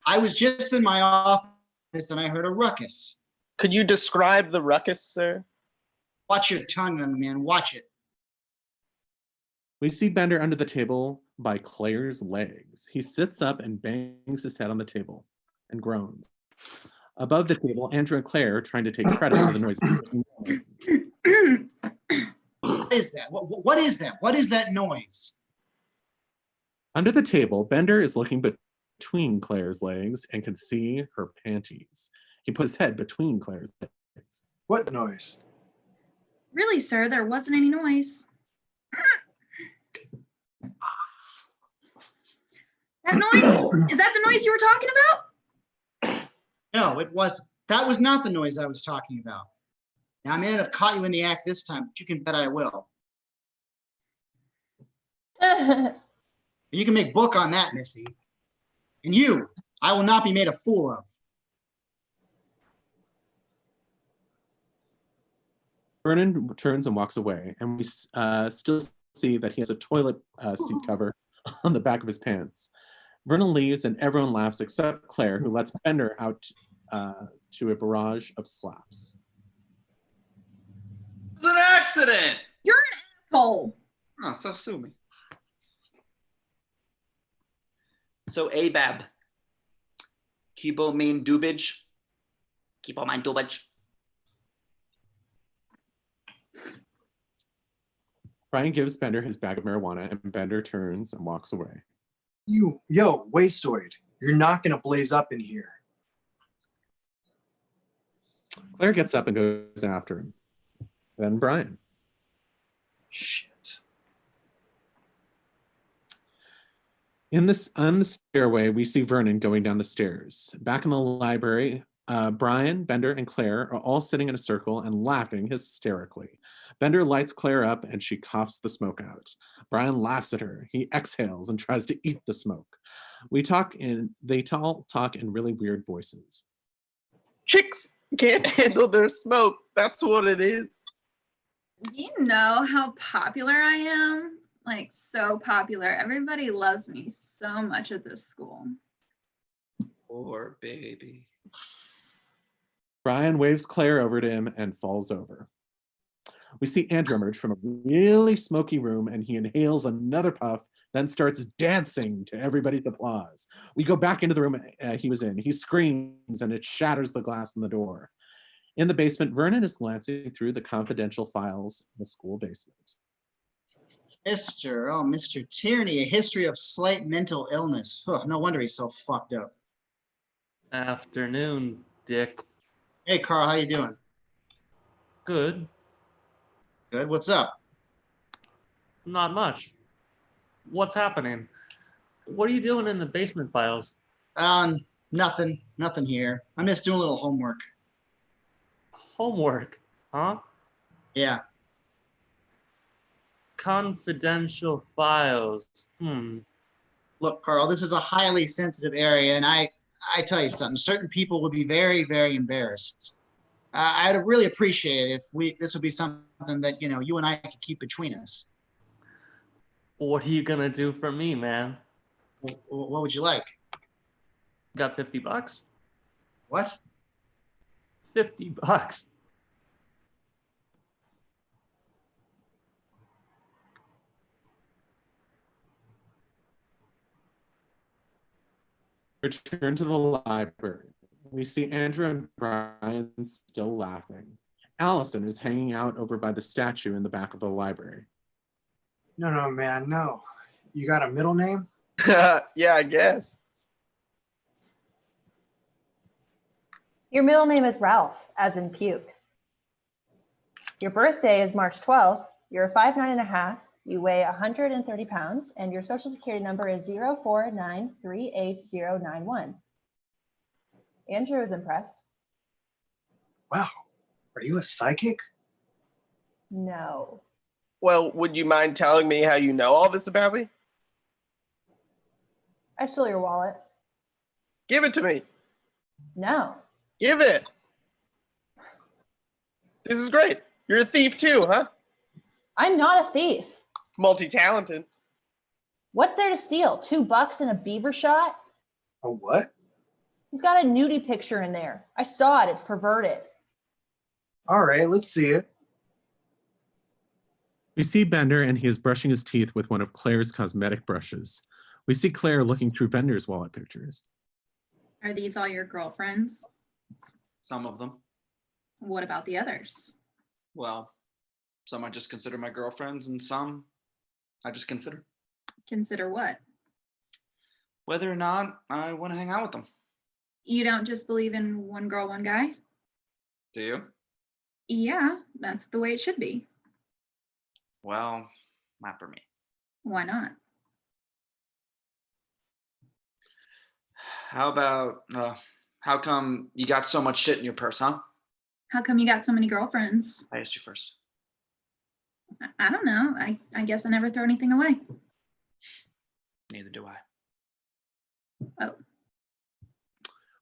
I was just in my office and I heard a ruckus. Could you describe the ruckus, sir? Watch your tongue, young man. Watch it. We see Bender under the table by Claire's legs. He sits up and bangs his head on the table and groans. Above the table, Andrew and Claire are trying to take credit for the noise. What is that? What is that? What is that noise? Under the table, Bender is looking between Claire's legs and can see her panties. He put his head between Claire's legs. What noise? Really, sir, there wasn't any noise. That noise? Is that the noise you were talking about? No, it wasn't. That was not the noise I was talking about. Now, I may not have caught you in the act this time, but you can bet I will. You can make book on that, Missy. And you, I will not be made a fool of. Vernon turns and walks away, and we still see that he has a toilet seat cover on the back of his pants. Vernon leaves, and everyone laughs except Claire, who lets Bender out to a barrage of slaps. It's an accident. You're an asshole. Oh, so sue me. So Abab, Kibo main dubage. Kibo main dubage. Brian gives Bender his bag of marijuana, and Bender turns and walks away. Yo, wastoid, you're not gonna blaze up in here. Claire gets up and goes after him. Then Brian. Shit. On the stairway, we see Vernon going down the stairs. Back in the library, Brian, Bender, and Claire are all sitting in a circle and laughing hysterically. Bender lights Claire up and she coughs the smoke out. Brian laughs at her. He exhales and tries to eat the smoke. They all talk in really weird voices. Chicks can't handle their smoke. That's what it is. Do you know how popular I am? Like, so popular. Everybody loves me so much at this school. Poor baby. Brian waves Claire over to him and falls over. We see Andrew emerge from a really smoky room, and he inhales another puff, then starts dancing to everybody's applause. We go back into the room he was in. He screams, and it shatters the glass in the door. In the basement, Vernon is glancing through the confidential files in the school basement. Mr. Tierney, a history of slight mental illness. Oh, no wonder he's so fucked up. Afternoon, Dick. Hey, Carl, how you doing? Good. Good. What's up? Not much. What's happening? What are you doing in the basement files? Nothing here. I'm just doing a little homework. Homework, huh? Yeah. Confidential files. Look, Carl, this is a highly sensitive area, and I tell you something. Certain people would be very, very embarrassed. I'd really appreciate it if this would be something that you and I could keep between us. What are you gonna do for me, man? What would you like? Got $50? What? $50. Return to the library. We see Andrew and Brian still laughing. Allison is hanging out over by the statue in the back of the library. No, man, no. You got a middle name? Yeah, I guess. Your middle name is Ralph, as in puke. Your birthday is March 12th. You're 5'9½". You weigh 130 pounds, and your social security number is 049388091. Andrew is impressed. Wow. Are you a psychic? No. Well, would you mind telling me how you know all this about me? I stole your wallet. Give it to me. No. Give it. This is great. You're a thief too, huh? I'm not a thief. Multi-talented. What's there to steal? $2 and a beaver shot? A what? He's got a nudie picture in there. I saw it. It's perverted. All right, let's see it. We see Bender and he is brushing his teeth with one of Claire's cosmetic brushes. We see Claire looking through Bender's wallet pictures. Are these all your girlfriends? Some of them. What about the others? Well, some I just consider my girlfriends, and some I just consider Consider what? whether or not I want to hang out with them. You don't just believe in one girl, one guy? Do you? Yeah, that's the way it should be. Well, not for me. Why not? How about, how come you got so much shit in your purse, huh? How come you got so many girlfriends? I asked you first. I don't know. I guess I never throw anything away. Neither do I. Oh,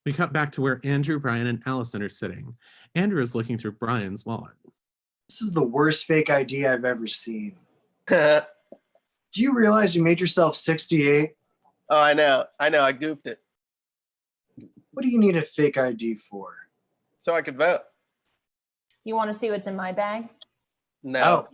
We cut back to where Andrew, Brian, and Allison are sitting. Andrew is looking through Brian's wallet. This is the worst fake ID I've ever seen. Oh, Do you realize you made yourself 68? I know. I goofed it. What do you need a fake ID for? So I could vote. You want to see what's in my bag? No.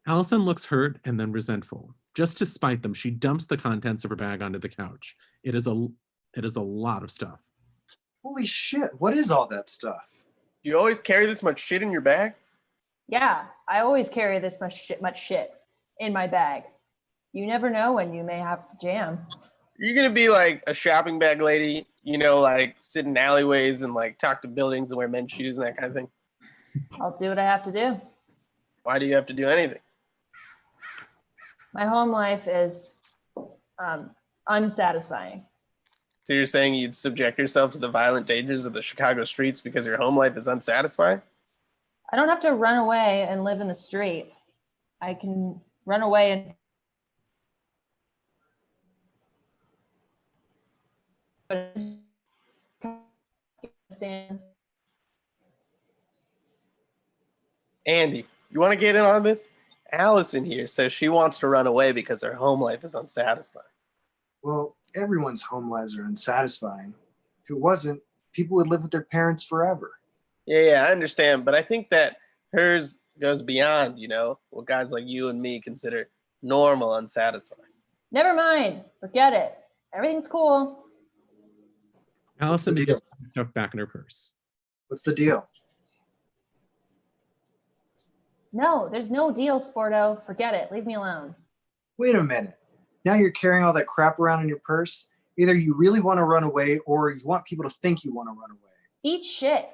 Allison looks hurt and then resentful. Just to spite them, she dumps the contents of her bag onto the couch. It is a lot of stuff. Holy shit, what is all that stuff? You always carry this much shit in your bag? Yeah, I always carry this much shit in my bag. You never know when you may have to jam. You're gonna be like a shopping bag lady, you know, like sit in alleyways and like talk to buildings and wear men's shoes and that kind of thing. I'll do what I have to do. Why do you have to do anything? My home life is unsatisfying. So you're saying you'd subject yourself to the violent dangers of the Chicago streets because your home life is unsatisfying? I don't have to run away and live in the street. I can run away and Andy, you want to get in on this? Allison here says she wants to run away because her home life is unsatisfying. Well, everyone's home lives are unsatisfying. If it wasn't, people would live with their parents forever. Yeah, I understand, but I think that hers goes beyond, you know, what guys like you and me consider normal unsatisfying. never mind. Forget it. Everything's cool. Allison What's the begins deal? putting stuff back in her purse. What's the deal? No, there's no deal, Sporto. Forget it. Leave me alone. Wait a minute. Now you're carrying all that crap around in your purse. Either you really want to run away or you want people to think you want to run away. Eat shit.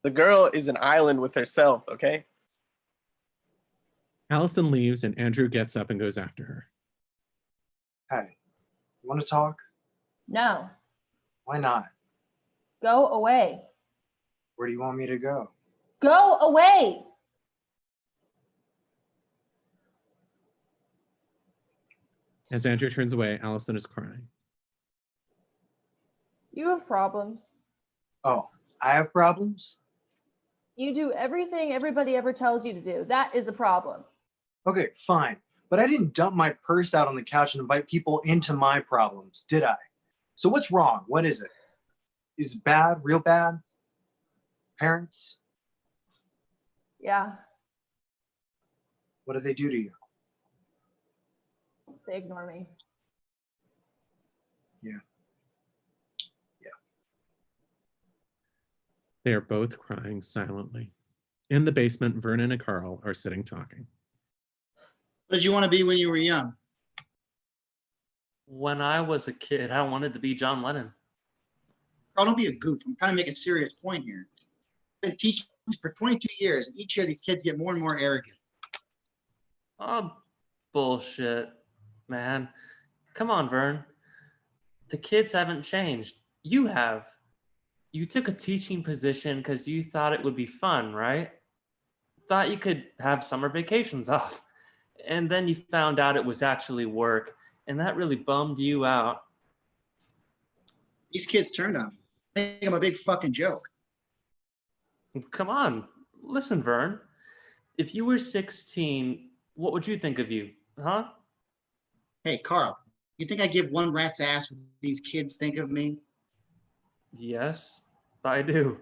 The girl is an island with herself, okay? Allison leaves and Andrew gets up and goes after her. Hey, you want to talk? No, Why not? go away. Where do you want me to go? Go away. As Andrew turns away, Allison is crying. You have problems. Oh, I have problems? You do everything everybody ever tells you to do. That is a problem. Okay, fine. But I didn't dump my purse out on the couch and invite people into my problems, did I? So what's wrong? What is it? Is it bad? Real bad? Parents? Yeah, What do they do to you? they ignore me. They are both crying silently. In the basement, Vernon and Carl are sitting talking. What did you want to be when you were young? When I was a kid, I wanted to be John Lennon. Carl, don't be a goof. I'm trying to make a serious point here. I've been teaching for 22 years, and each year these kids get more and more arrogant. Oh, bullshit, man. Come on, Vern. The kids haven't changed. You have. You took a teaching position because you thought it would be fun, right? Thought you could have summer vacations off. And then you found out it was actually work, and that really bummed you out. These kids turned on me. They think I'm a big fucking joke. Come on, listen, Vern. If you were 16, what would you think of you? Huh? Hey, Carl, you think I give one rat's ass what these kids think of me? Yes, I do.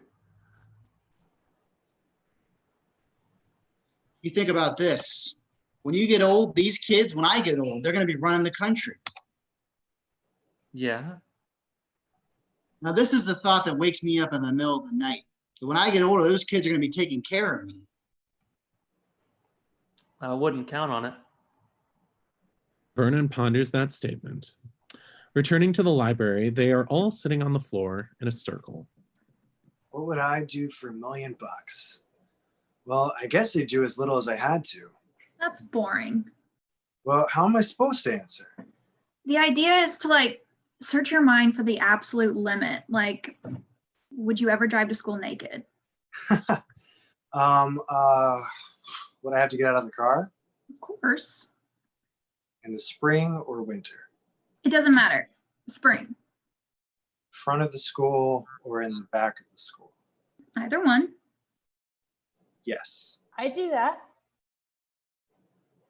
You think about this. When you get old, these kids, when I get old, they're going to be running the country. Yeah. Now, this is the thought that wakes me up in the middle of the night. So when I get older, those kids are going to be taking care of me. I wouldn't count on it. Vernon ponders that statement. Returning to the library, they are all sitting on the floor in a circle. What would I do for $1 million? Well, I guess I'd do as little as I had to. That's boring. Well, how am I supposed to answer? The idea is to like search your mind for the absolute limit. Like, would you ever drive to school naked? Would I have to get out of the car Of course. in the spring or winter? It doesn't matter. Spring. Front of the school or in the back of the school? Either one. Yes. I do that.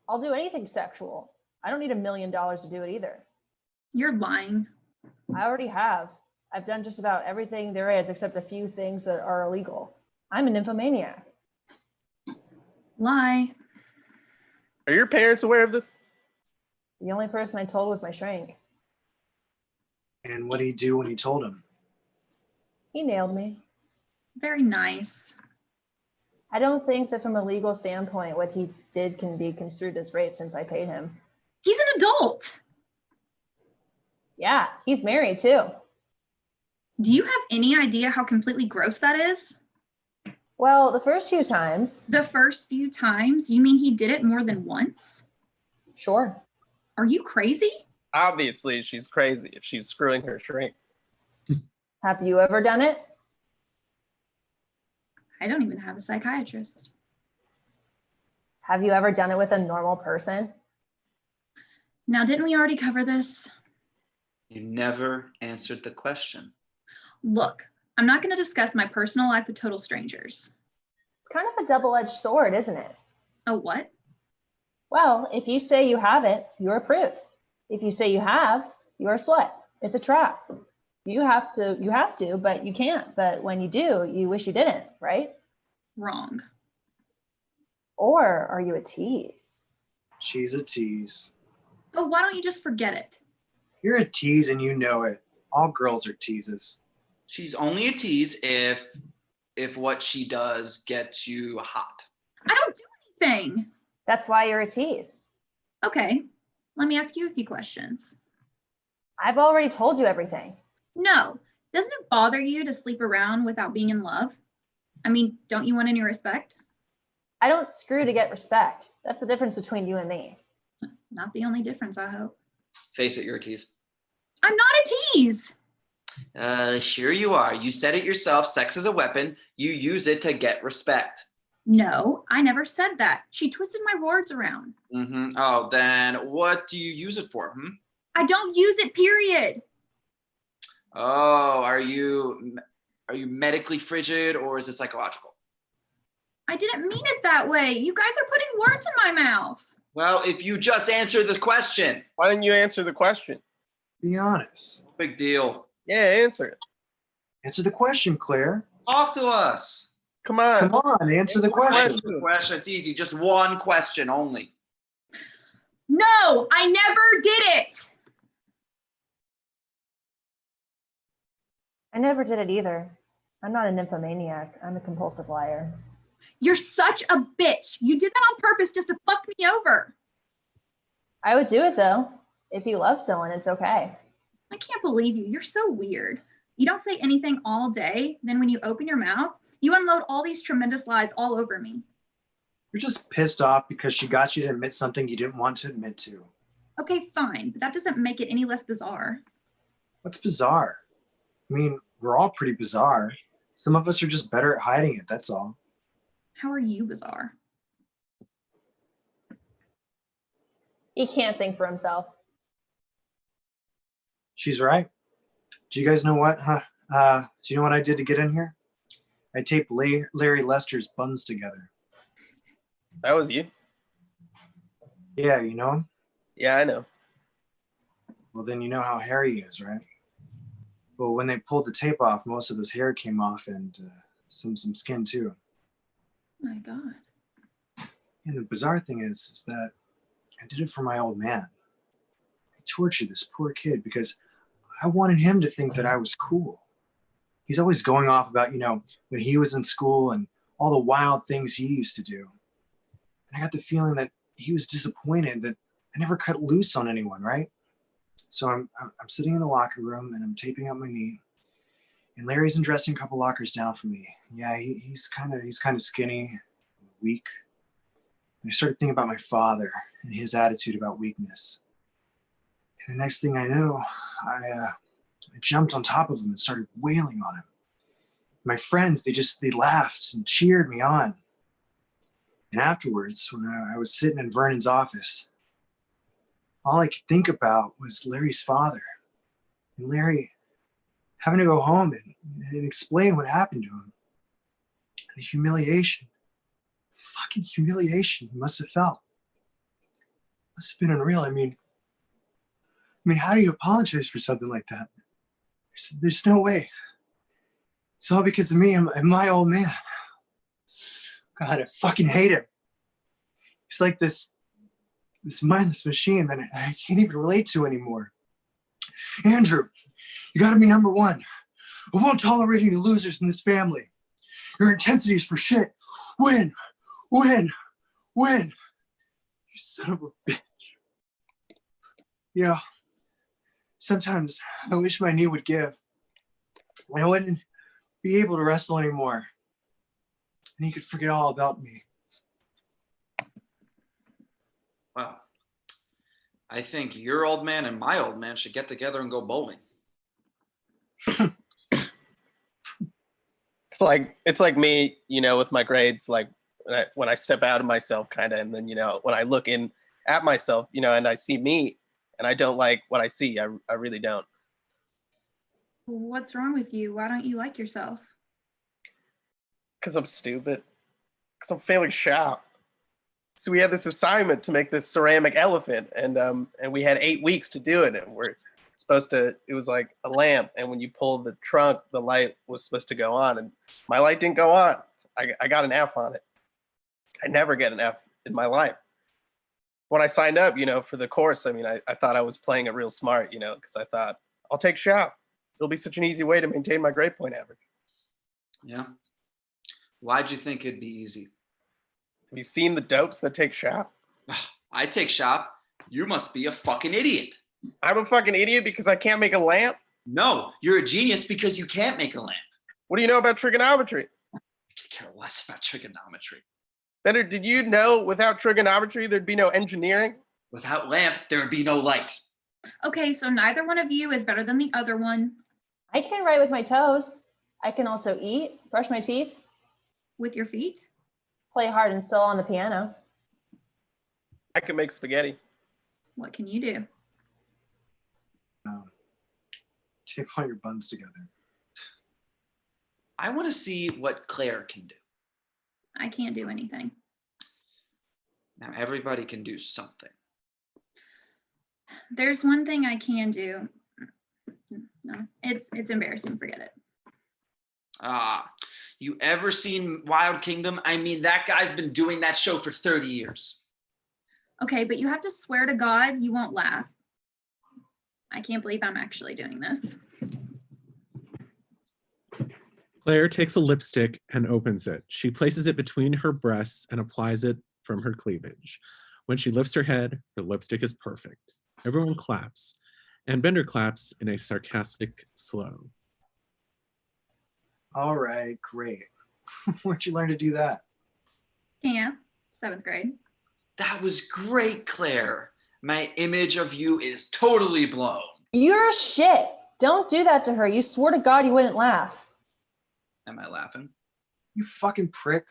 I'll do anything sexual. I don't need $1 million to do it either. You're lying. I already have. I've done just about everything there is except a few things that are illegal. I'm a nymphomaniac. Lie. Are your parents aware of this? The only person I told was my shrink. And what did he do when he told him? He nailed me. Very nice. I don't think that from a legal standpoint, what he did can be construed as rape since I paid him. He's an adult. Yeah, he's married too. Do you have any idea how completely gross that is? Well, the first few times, The first few times? You mean he did it more than once? sure. Are you crazy? Obviously, she's crazy if she's screwing her shrink. Have you ever done it? I don't even have a psychiatrist. Have you ever done it with a normal person? Now, didn't we already cover this? You never answered the question. Look, I'm not going to discuss my personal life with total strangers. It's kind of a double-edged sword, isn't it? Oh, what? Well, if you say you haven't, you're a prude. If you say you have, you're a slut. It's a trap. You have to, but you can't. But when you do, you wish you didn't, right? Wrong. Or are you a tease? She's a tease. Oh, why don't you just forget it? You're a tease and you know it. All girls are teases. She's only a tease if what she does gets you hot. I don't do anything. That's why you're a tease. Okay, let me ask you a few questions. I've already told you everything. No, doesn't it bother you to sleep around without being in love? I mean, don't you want any respect? I don't screw to get respect. That's the difference between you and me. Not the only difference, I hope. Face it, you're a tease. I'm not a tease. Sure you are. You said it yourself. Sex is a weapon. You use it to get respect. No, I never said that. She twisted my words around. Oh, then what do you use it for? I don't use it, period. Oh, are you medically frigid or is it psychological? I didn't mean it that way. You guys are putting words in my mouth. Well, if you just answer this question. Why didn't you answer the question? Be honest. Big deal. Yeah, answer it. Answer the question, Claire. Talk to us. Come on. Come on, answer the question. The question, it's easy. Just one question only. No, I never did it. I never did it either. I'm not a nymphomaniac. I'm a compulsive liar. You're such a bitch. You did that on purpose just to fuck me over. I would do it though. If you love someone, it's okay. I can't believe you. You're so weird. You don't say anything all day. Then when you open your mouth, you unload all these tremendous lies all over me. You're just pissed off because she got you to admit something you didn't want to admit to. Okay, fine, but that doesn't make it any less bizarre. What's bizarre? I mean, we're all pretty bizarre. Some of us are just better at hiding it, that's all. How are you bizarre? He can't think for himself. She's right. Do you guys know what? Do you know what I did to get in here? I taped Larry Lester's buns together. That was you. Yeah, you know him? Yeah, I know. Well, then you know how hairy he is, right? Well, when they pulled the tape off, most of his hair came off and some skin too. My God. And the bizarre thing is that I did it for my old man. I tortured this poor kid because I wanted him to think that I was cool. He's always going off about, when he was in school and all the wild things he used to do. And I got the feeling that he was disappointed that I never cut loose on anyone, right? So I'm sitting in the locker room and I'm taping up my knee. And Larry's undressing a couple lockers down from me. Yeah, he's kind of skinny, weak. And I started thinking about my father and his attitude about weakness. And the next thing I knew, I jumped on top of him and started wailing on him. My friends, they laughed and cheered me on. And afterwards, when I was sitting in Vernon's office, all I could think about was Larry's father. And Larry having to go home and explain what happened to him. The humiliation, fucking humiliation he must have felt. Must have been unreal. I mean, how do you apologize for something like that? There's no way. It's all because of me and my old man. God, I fucking hate him. He's like this mindless machine that I can't even relate to anymore. Andrew, you gotta be number one. I won't tolerate any losers in this family. Your intensity is for shit. Win, win, win. You son of a bitch. Sometimes I wish my knee would give. I wouldn't be able to wrestle anymore. And he could forget all about me. Well, I think your old man and my old man should get together and go bowling. It's like me, with my grades, like when I step out of myself kind of, and then, when I look in at myself, and I see me and I don't like what I see. I really don't. What's wrong with you? Why don't you like yourself? Because I'm stupid. Because I'm failing shop. So we had this assignment to make this ceramic elephant, and we had 8 weeks to do it, and we're supposed to. It was like a lamp, and when you pulled the trunk, the light was supposed to go on, and my light didn't go on. I got an F on it. I never get an F in my life. When I signed up, for the course, I thought I was playing it real smart, because I thought I'll take shop. It'll be such an easy way to maintain my grade point average. Yeah. Why'd you think it'd be easy? Have you seen the dopes that take shop? I take shop. You must be a fucking idiot. I'm a fucking idiot because I can't make a lamp? No, you're a genius because you can't make a lamp. What do you know about trigonometry? I could care less about trigonometry. Bender, did you know without trigonometry, there'd be no engineering? Without lamp, there would be no light. Okay, so neither one of you is better than the other one. I can write with my toes. I can also eat, brush my teeth, With your feet? play hard and still on the piano. I can make spaghetti. What can you do? Tape all your buns together. I want to see what Claire can do. I can't do anything. Now everybody can do something. There's one thing I can do. No, it's embarrassing. Forget it. You ever seen Wild Kingdom? That guy's been doing that show for 30 years. Okay, but you have to swear to God you won't laugh. I can't believe I'm actually doing this. Claire takes a lipstick and opens it. She places it between her breasts and applies it from her cleavage. When she lifts her head, her lipstick is perfect. Everyone claps, and Bender claps in a sarcastic slow. All right, great. Where'd you learn to do that? Camp, 7th grade. That was great, Claire. My image of you is totally blown. You're a shit. Don't do that to her. You swore to God you wouldn't laugh. Am I laughing? You fucking prick.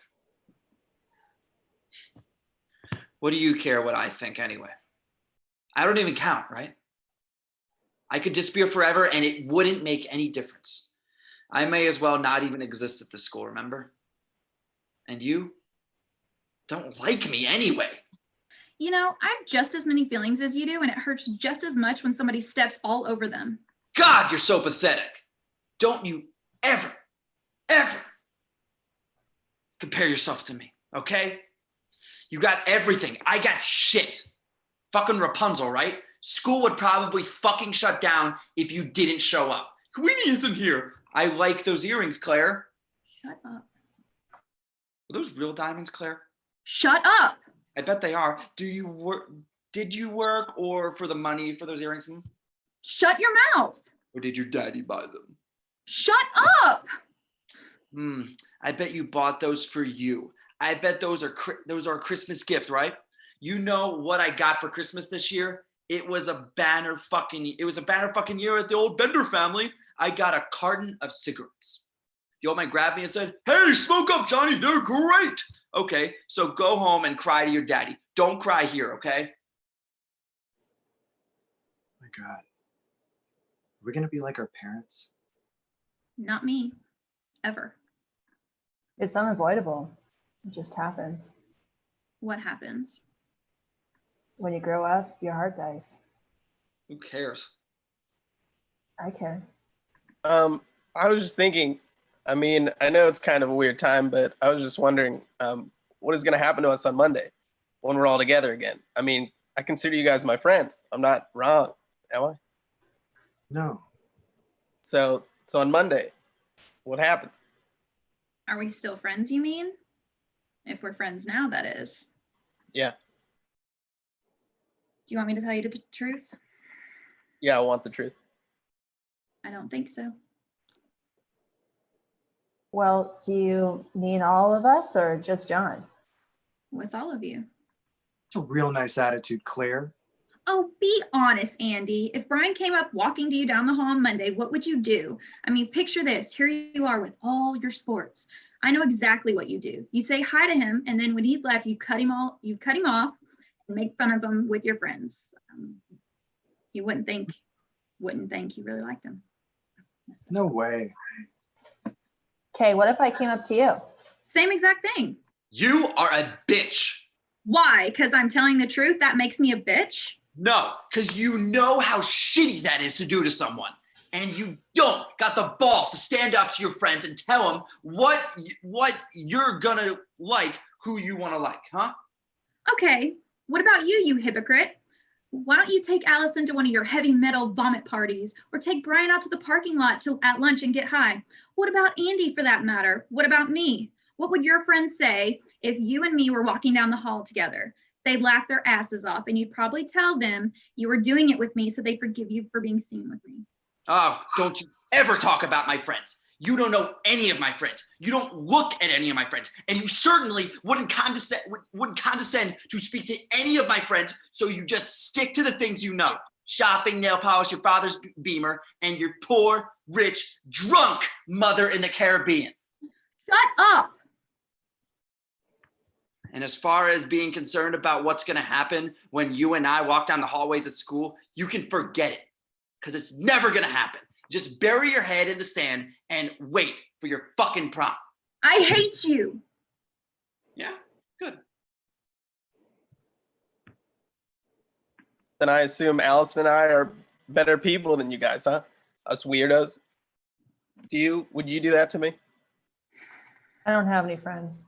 What do you care what I think anyway? I don't even count, right? I could disappear forever and it wouldn't make any difference. I may as well not even exist at the school, remember? And you don't like me anyway. You know, I have just as many feelings as you do, and it hurts just as much when somebody steps all over them. God, you're so pathetic. Don't you ever, ever compare yourself to me, okay? You got everything. I got shit. Fucking Rapunzel, right? School would probably fucking shut down if you didn't show up. Queenie isn't here. I like those earrings, Claire. Shut up. Are those real diamonds, Claire? Shut up. I bet they are. Do you work? Did you work or for the money for those earrings? Shut your mouth. Or did your daddy buy them? Shut up. I bet you bought those for you. I bet those are a Christmas gift, right? You know what I got for Christmas this year? It was a banner fucking year at the old Bender family. I got a carton of cigarettes. The old man grabbed me and said, "Hey, smoke up, Johnny. They're great." Okay, so go home and cry to your daddy. Don't cry here, okay? My God. Are we going to be like our parents? Not me. Ever. It's unavoidable. It just happens. What happens? When you grow up, your heart dies. Who cares? I care. I was just thinking, I mean, I know it's kind of a weird time, but I was just wondering, what is going to happen to us on Monday when we're all together again? I mean, I consider you guys my friends. I'm not wrong, am I? No. So on Monday, what happens? Are we still friends, you mean? If we're friends now, that is. Yeah. Do you want me to tell you the truth? Yeah, I want the truth. I don't think so. Well, do you mean all of us or just John? With all of you. It's a real nice attitude, Claire. Oh, be honest, Andy. If Brian came up walking to you down the hall on Monday, what would you do? I mean, picture this. Here you are with all your sports. I know exactly what you do. You say hi to him, and then when he left, you cut him off and make fun of him with your friends. You wouldn't think you really liked him. No way. Okay, what if I came up to you? Same exact thing. You are a bitch. Why? Because I'm telling the truth? That makes me a bitch? No, because you know how shitty that is to do to someone. And you don't got the balls to stand up to your friends and tell them what you're gonna like, who you want to like, huh? Okay, what about you, you hypocrite? Why don't you take Allison to one of your heavy metal vomit parties, or take Brian out to the parking lot at lunch and get high? What about Andy, for that matter? What about me? What would your friends say if you and me were walking down the hall together? They'd laugh their asses off, and you'd probably tell them you were doing it with me so they'd forgive you for being seen with me. Oh, don't you ever talk about my friends. You don't know any of my friends. You don't look at any of my friends. And you certainly wouldn't condescend to speak to any of my friends, so you just stick to the things you know. Shopping, nail polish, your father's Beamer, and your poor, rich, drunk mother in the Caribbean. Shut up! And as far as being concerned about what's going to happen when you and I walk down the hallways at school, you can forget it, because it's never going to happen. Just bury your head in the sand and wait for your fucking prom. I hate you. Yeah, good. Then I assume Allison and I are better people than you guys, huh? Us weirdos. Would you do that to me? I don't have any friends.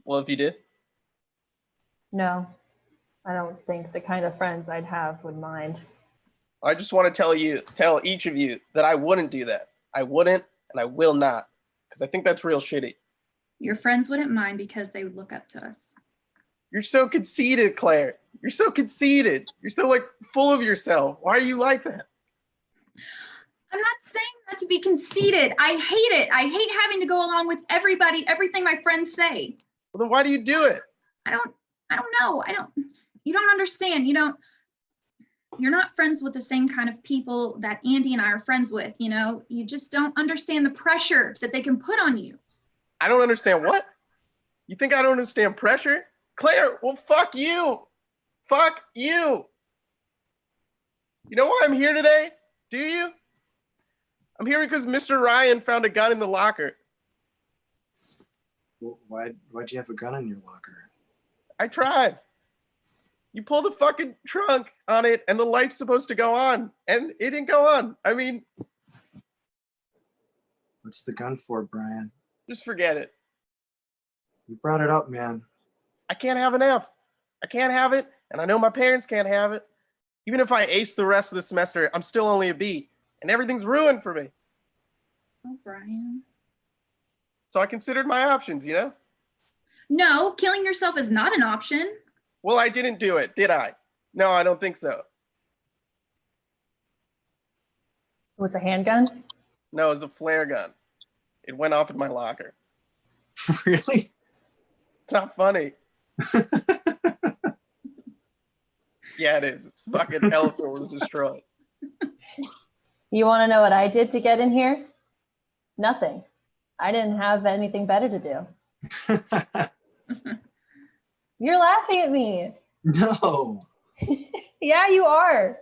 Well, if you did. No, I don't think the kind of friends I'd have would mind. I just want to tell each of you that I wouldn't do that. I wouldn't, and I will not, because I think that's real shitty. Your friends wouldn't mind because they would look up to us. You're so conceited, Claire. You're so conceited. You're so full of yourself. Why are you like that? I'm not saying that to be conceited. I hate it. I hate having to go along with everything my friends say. Well, then why do you do it? I don't know. You don't understand. You're not friends with the same kind of people that Andy and I are friends with. You just don't understand the pressure that they can put on you. I don't understand what? You think I don't understand pressure? Claire, well, fuck you. Fuck you. You know why I'm here today? Do you? I'm here because Mr. Ryan found a gun in the locker. Well, why'd you have a gun in your locker? I tried. You pull the fucking trunk on it and the light's supposed to go on and it didn't go on. I mean, What's the gun for, Brian? just forget it. You brought it up, man. I can't have an F. I can't have it. And I know my parents can't have it. Even if I ace the rest of the semester, I'm still only a B and everything's ruined for me. Oh, Brian. So I considered my options, you know? No, killing yourself is not an option. Well, I didn't do it, did I? No, I don't think so. It was a handgun? No, it was a flare gun. It went off in my locker. Really? It's not funny. Yeah, it is. Fucking elephant was destroyed. You want to know what I did to get in here? Nothing. I didn't have anything better to do. You're laughing at me. No. Yeah, you are.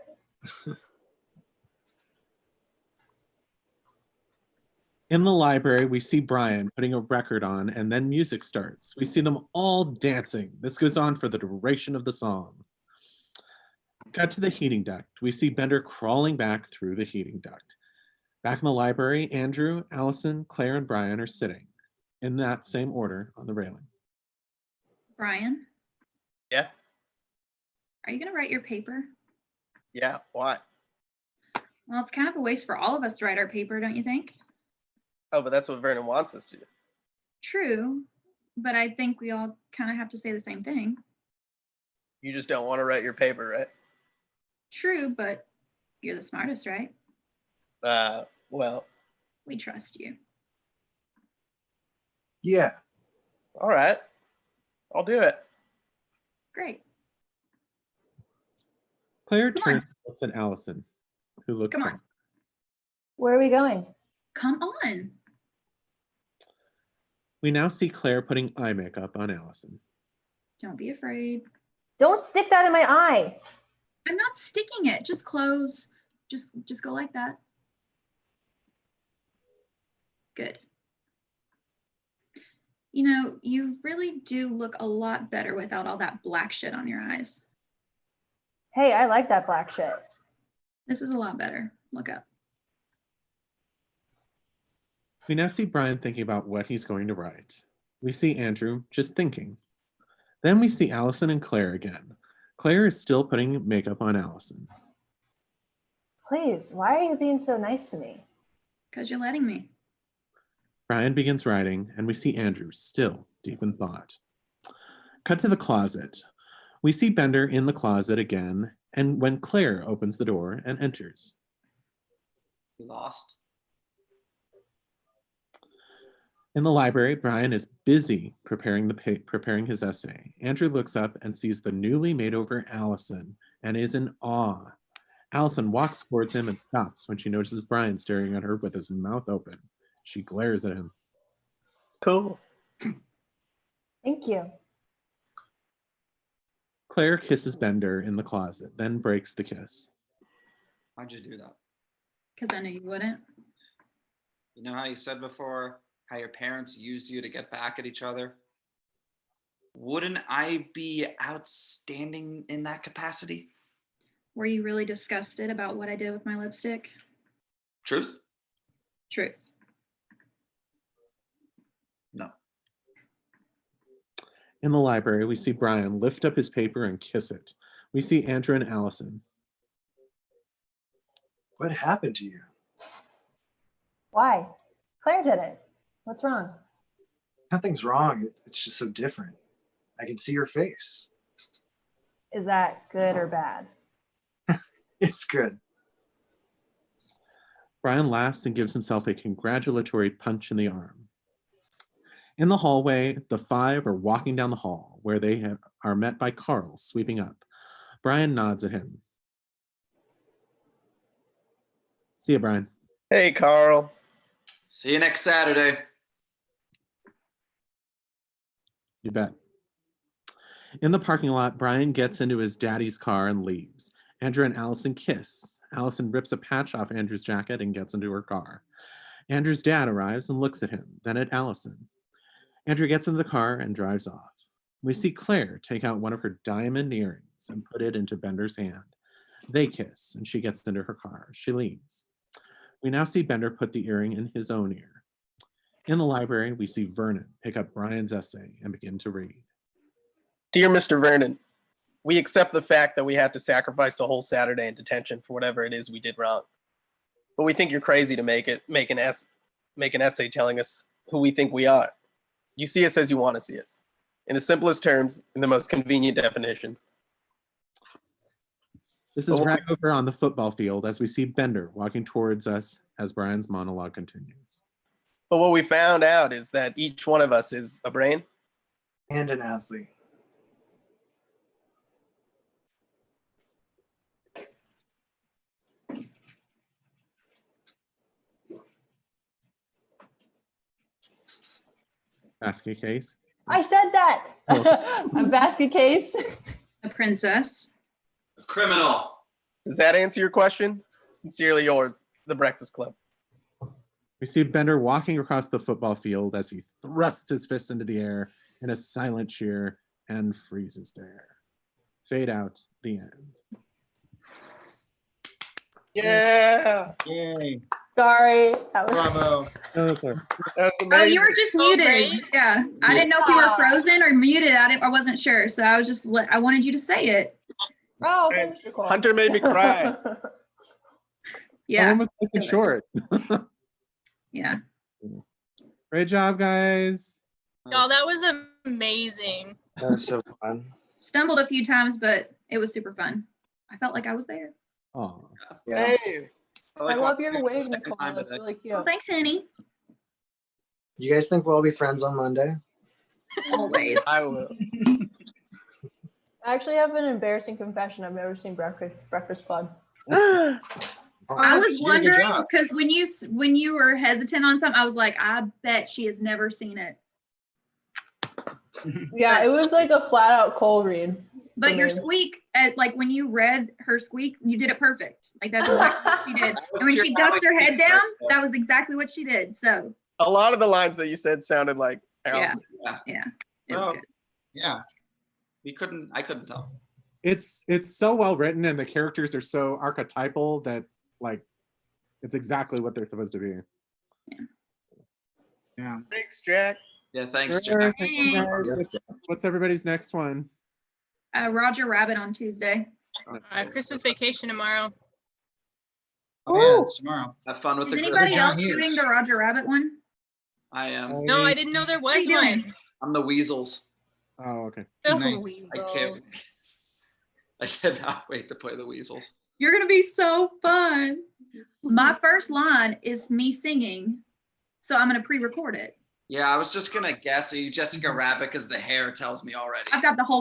In the library, we see Brian putting a record on, and then music starts. We see them all dancing. This goes on for the duration of the song. Cut to the heating duct. We see Bender crawling back through the heating duct. Back in the library, Andrew, Allison, Claire, and Brian are sitting in that same order on the railing. Brian, Yeah? are you going to write your paper? Yeah, why? Well, it's kind of a waste for all of us to write our paper, don't you think? Oh, but that's what Vernon wants us to do. True, but I think we all kind of have to say the same thing. You just don't want to write your paper, right? True, but you're the smartest, right? Well, We trust you. Yeah. all right. I'll do it. Great. Claire Come turns on. and looks at Allison, who looks Come on. down. Where are we going? Come on. We now see Claire putting eye makeup on Allison. Don't be afraid. Don't stick that in my eye. I'm not sticking it. Just close. Just go like that. Good. You know, you really do look a lot better without all that black shit on your eyes. Hey, I like that black shit. This is a lot better. Look up. We now see Brian thinking about what he's going to write. We see Andrew just thinking. Then we see Allison and Claire again. Claire is still putting makeup on Allison. Please, why are you being so nice to me? Because you're letting me. Brian begins writing, and we see Andrew still deep in thought. Cut to the closet. We see Bender in the closet again, and when Claire opens the door and enters. You lost. In the library, Brian is busy preparing his essay. Andrew looks up and sees the newly made over Allison and is in awe. Allison walks towards him and stops when she notices Brian staring at her with his mouth open. She glares at him. Cool. Thank you. Claire kisses Bender in the closet, then breaks the kiss. Why'd you do that? Because I knew you wouldn't. You know how you said before how your parents use you to get back at each other? Wouldn't I be outstanding in that capacity? Were you really disgusted about what I did with my lipstick? Truth? Truth. No. In the library, we see Brian lift up his paper and kiss it. We see Andrew and Allison. What happened to you? Why? Claire did it. What's wrong? Nothing's wrong. It's just so different. I can see your face. Is that good or bad? It's good. Brian laughs and gives himself a congratulatory punch in the arm. In the hallway, the five are walking down the hall where they are met by Carl sweeping up. Brian nods at him. See you, Brian. Hey, Carl. See you next Saturday. You bet. In the parking lot, Brian gets into his daddy's car and leaves. Andrew and Allison kiss. Allison rips a patch off Andrew's jacket and gets into her car. Andrew's dad arrives and looks at him, then at Allison. Andrew gets into the car and drives off. We see Claire take out one of her diamond earrings. kiss and put it into Bender's hand. They kiss, and she gets into her car. She leaves. We now see Bender put the earring in his own ear. In the library, we see Vernon pick up Brian's essay and begin to read. Dear Mr. Vernon, we accept the fact that we had to sacrifice the whole Saturday in detention for whatever it is we did wrong. But we think you're crazy to make an essay telling us who we think we are. You see us as you want to see us. In the simplest terms, in the most convenient definitions. This is right over on the football field as we see Bender walking towards us as Brian's monologue continues. But what we found out is that each one of us is a brain. And an athlete. Basket case. I said that. A basket case. A princess. Criminal. Does that answer your question? Sincerely yours, The Breakfast Club. We see Bender walking across the football field as he thrusts his fist into the air in a silent cheer and freezes there. Fade out, the end. Yeah, Yay. Sorry. That was Bravo. Oh, that's all right. that's Oh, amazing. you were just Oh, muted. great. Yeah. I didn't know if you were Yeah. frozen or muted. I wasn't sure. So I was just, I wanted you to say it. Oh, thanks, Nicole. Hunter made me cry. That Yeah. one was nice and short. Yeah. Great job, guys. Y'all, that was amazing. That was so fun. Stumbled a few times, but it was super fun. I felt like I was there. Oh, Yeah. Hey, I love your wig, Second Nicole. time That's today. really cute. Well, thanks, honey. You guys think we'll all be friends on Monday? Always. I will. I actually have an embarrassing confession. I've never seen Breakfast Club. I Oh, was you did a good wondering job. because when you were hesitant on something, I was like, I bet she has never seen it. Yeah, it was like a flat out cold read. But for your me. squeak, like when you read her squeak, you did it perfect. Like that's exactly what she did. And when she ducks her head down, that was exactly what she did. So A lot of the lines that you said sounded like Allison. yeah, it was Oh, good. Yeah. I couldn't tell. it's so well written, and the characters are so archetypal that like it's exactly what they're supposed to be. Yeah. Thanks, Jack. Yeah, thanks, Sure, Jack. thank you, guys. What's everybody's next one? Roger Rabbit on Tuesday. Christmas vacation tomorrow. Oh, yeah, it's tomorrow. Have fun with Is the anybody Christmas. John else Hughes. doing the Roger Rabbit one? I am. No, I didn't know there What are was you doing? one. I'm the Weasels. Oh, okay. The Nice. I can't. Weasels. I cannot wait to play the Weasels. You're gonna be so fun. My first line is me singing, so I'm gonna pre-record it. Yeah, I was just gonna guess. Are you Jessica Rabbit? Because the hair tells me already. I've got the whole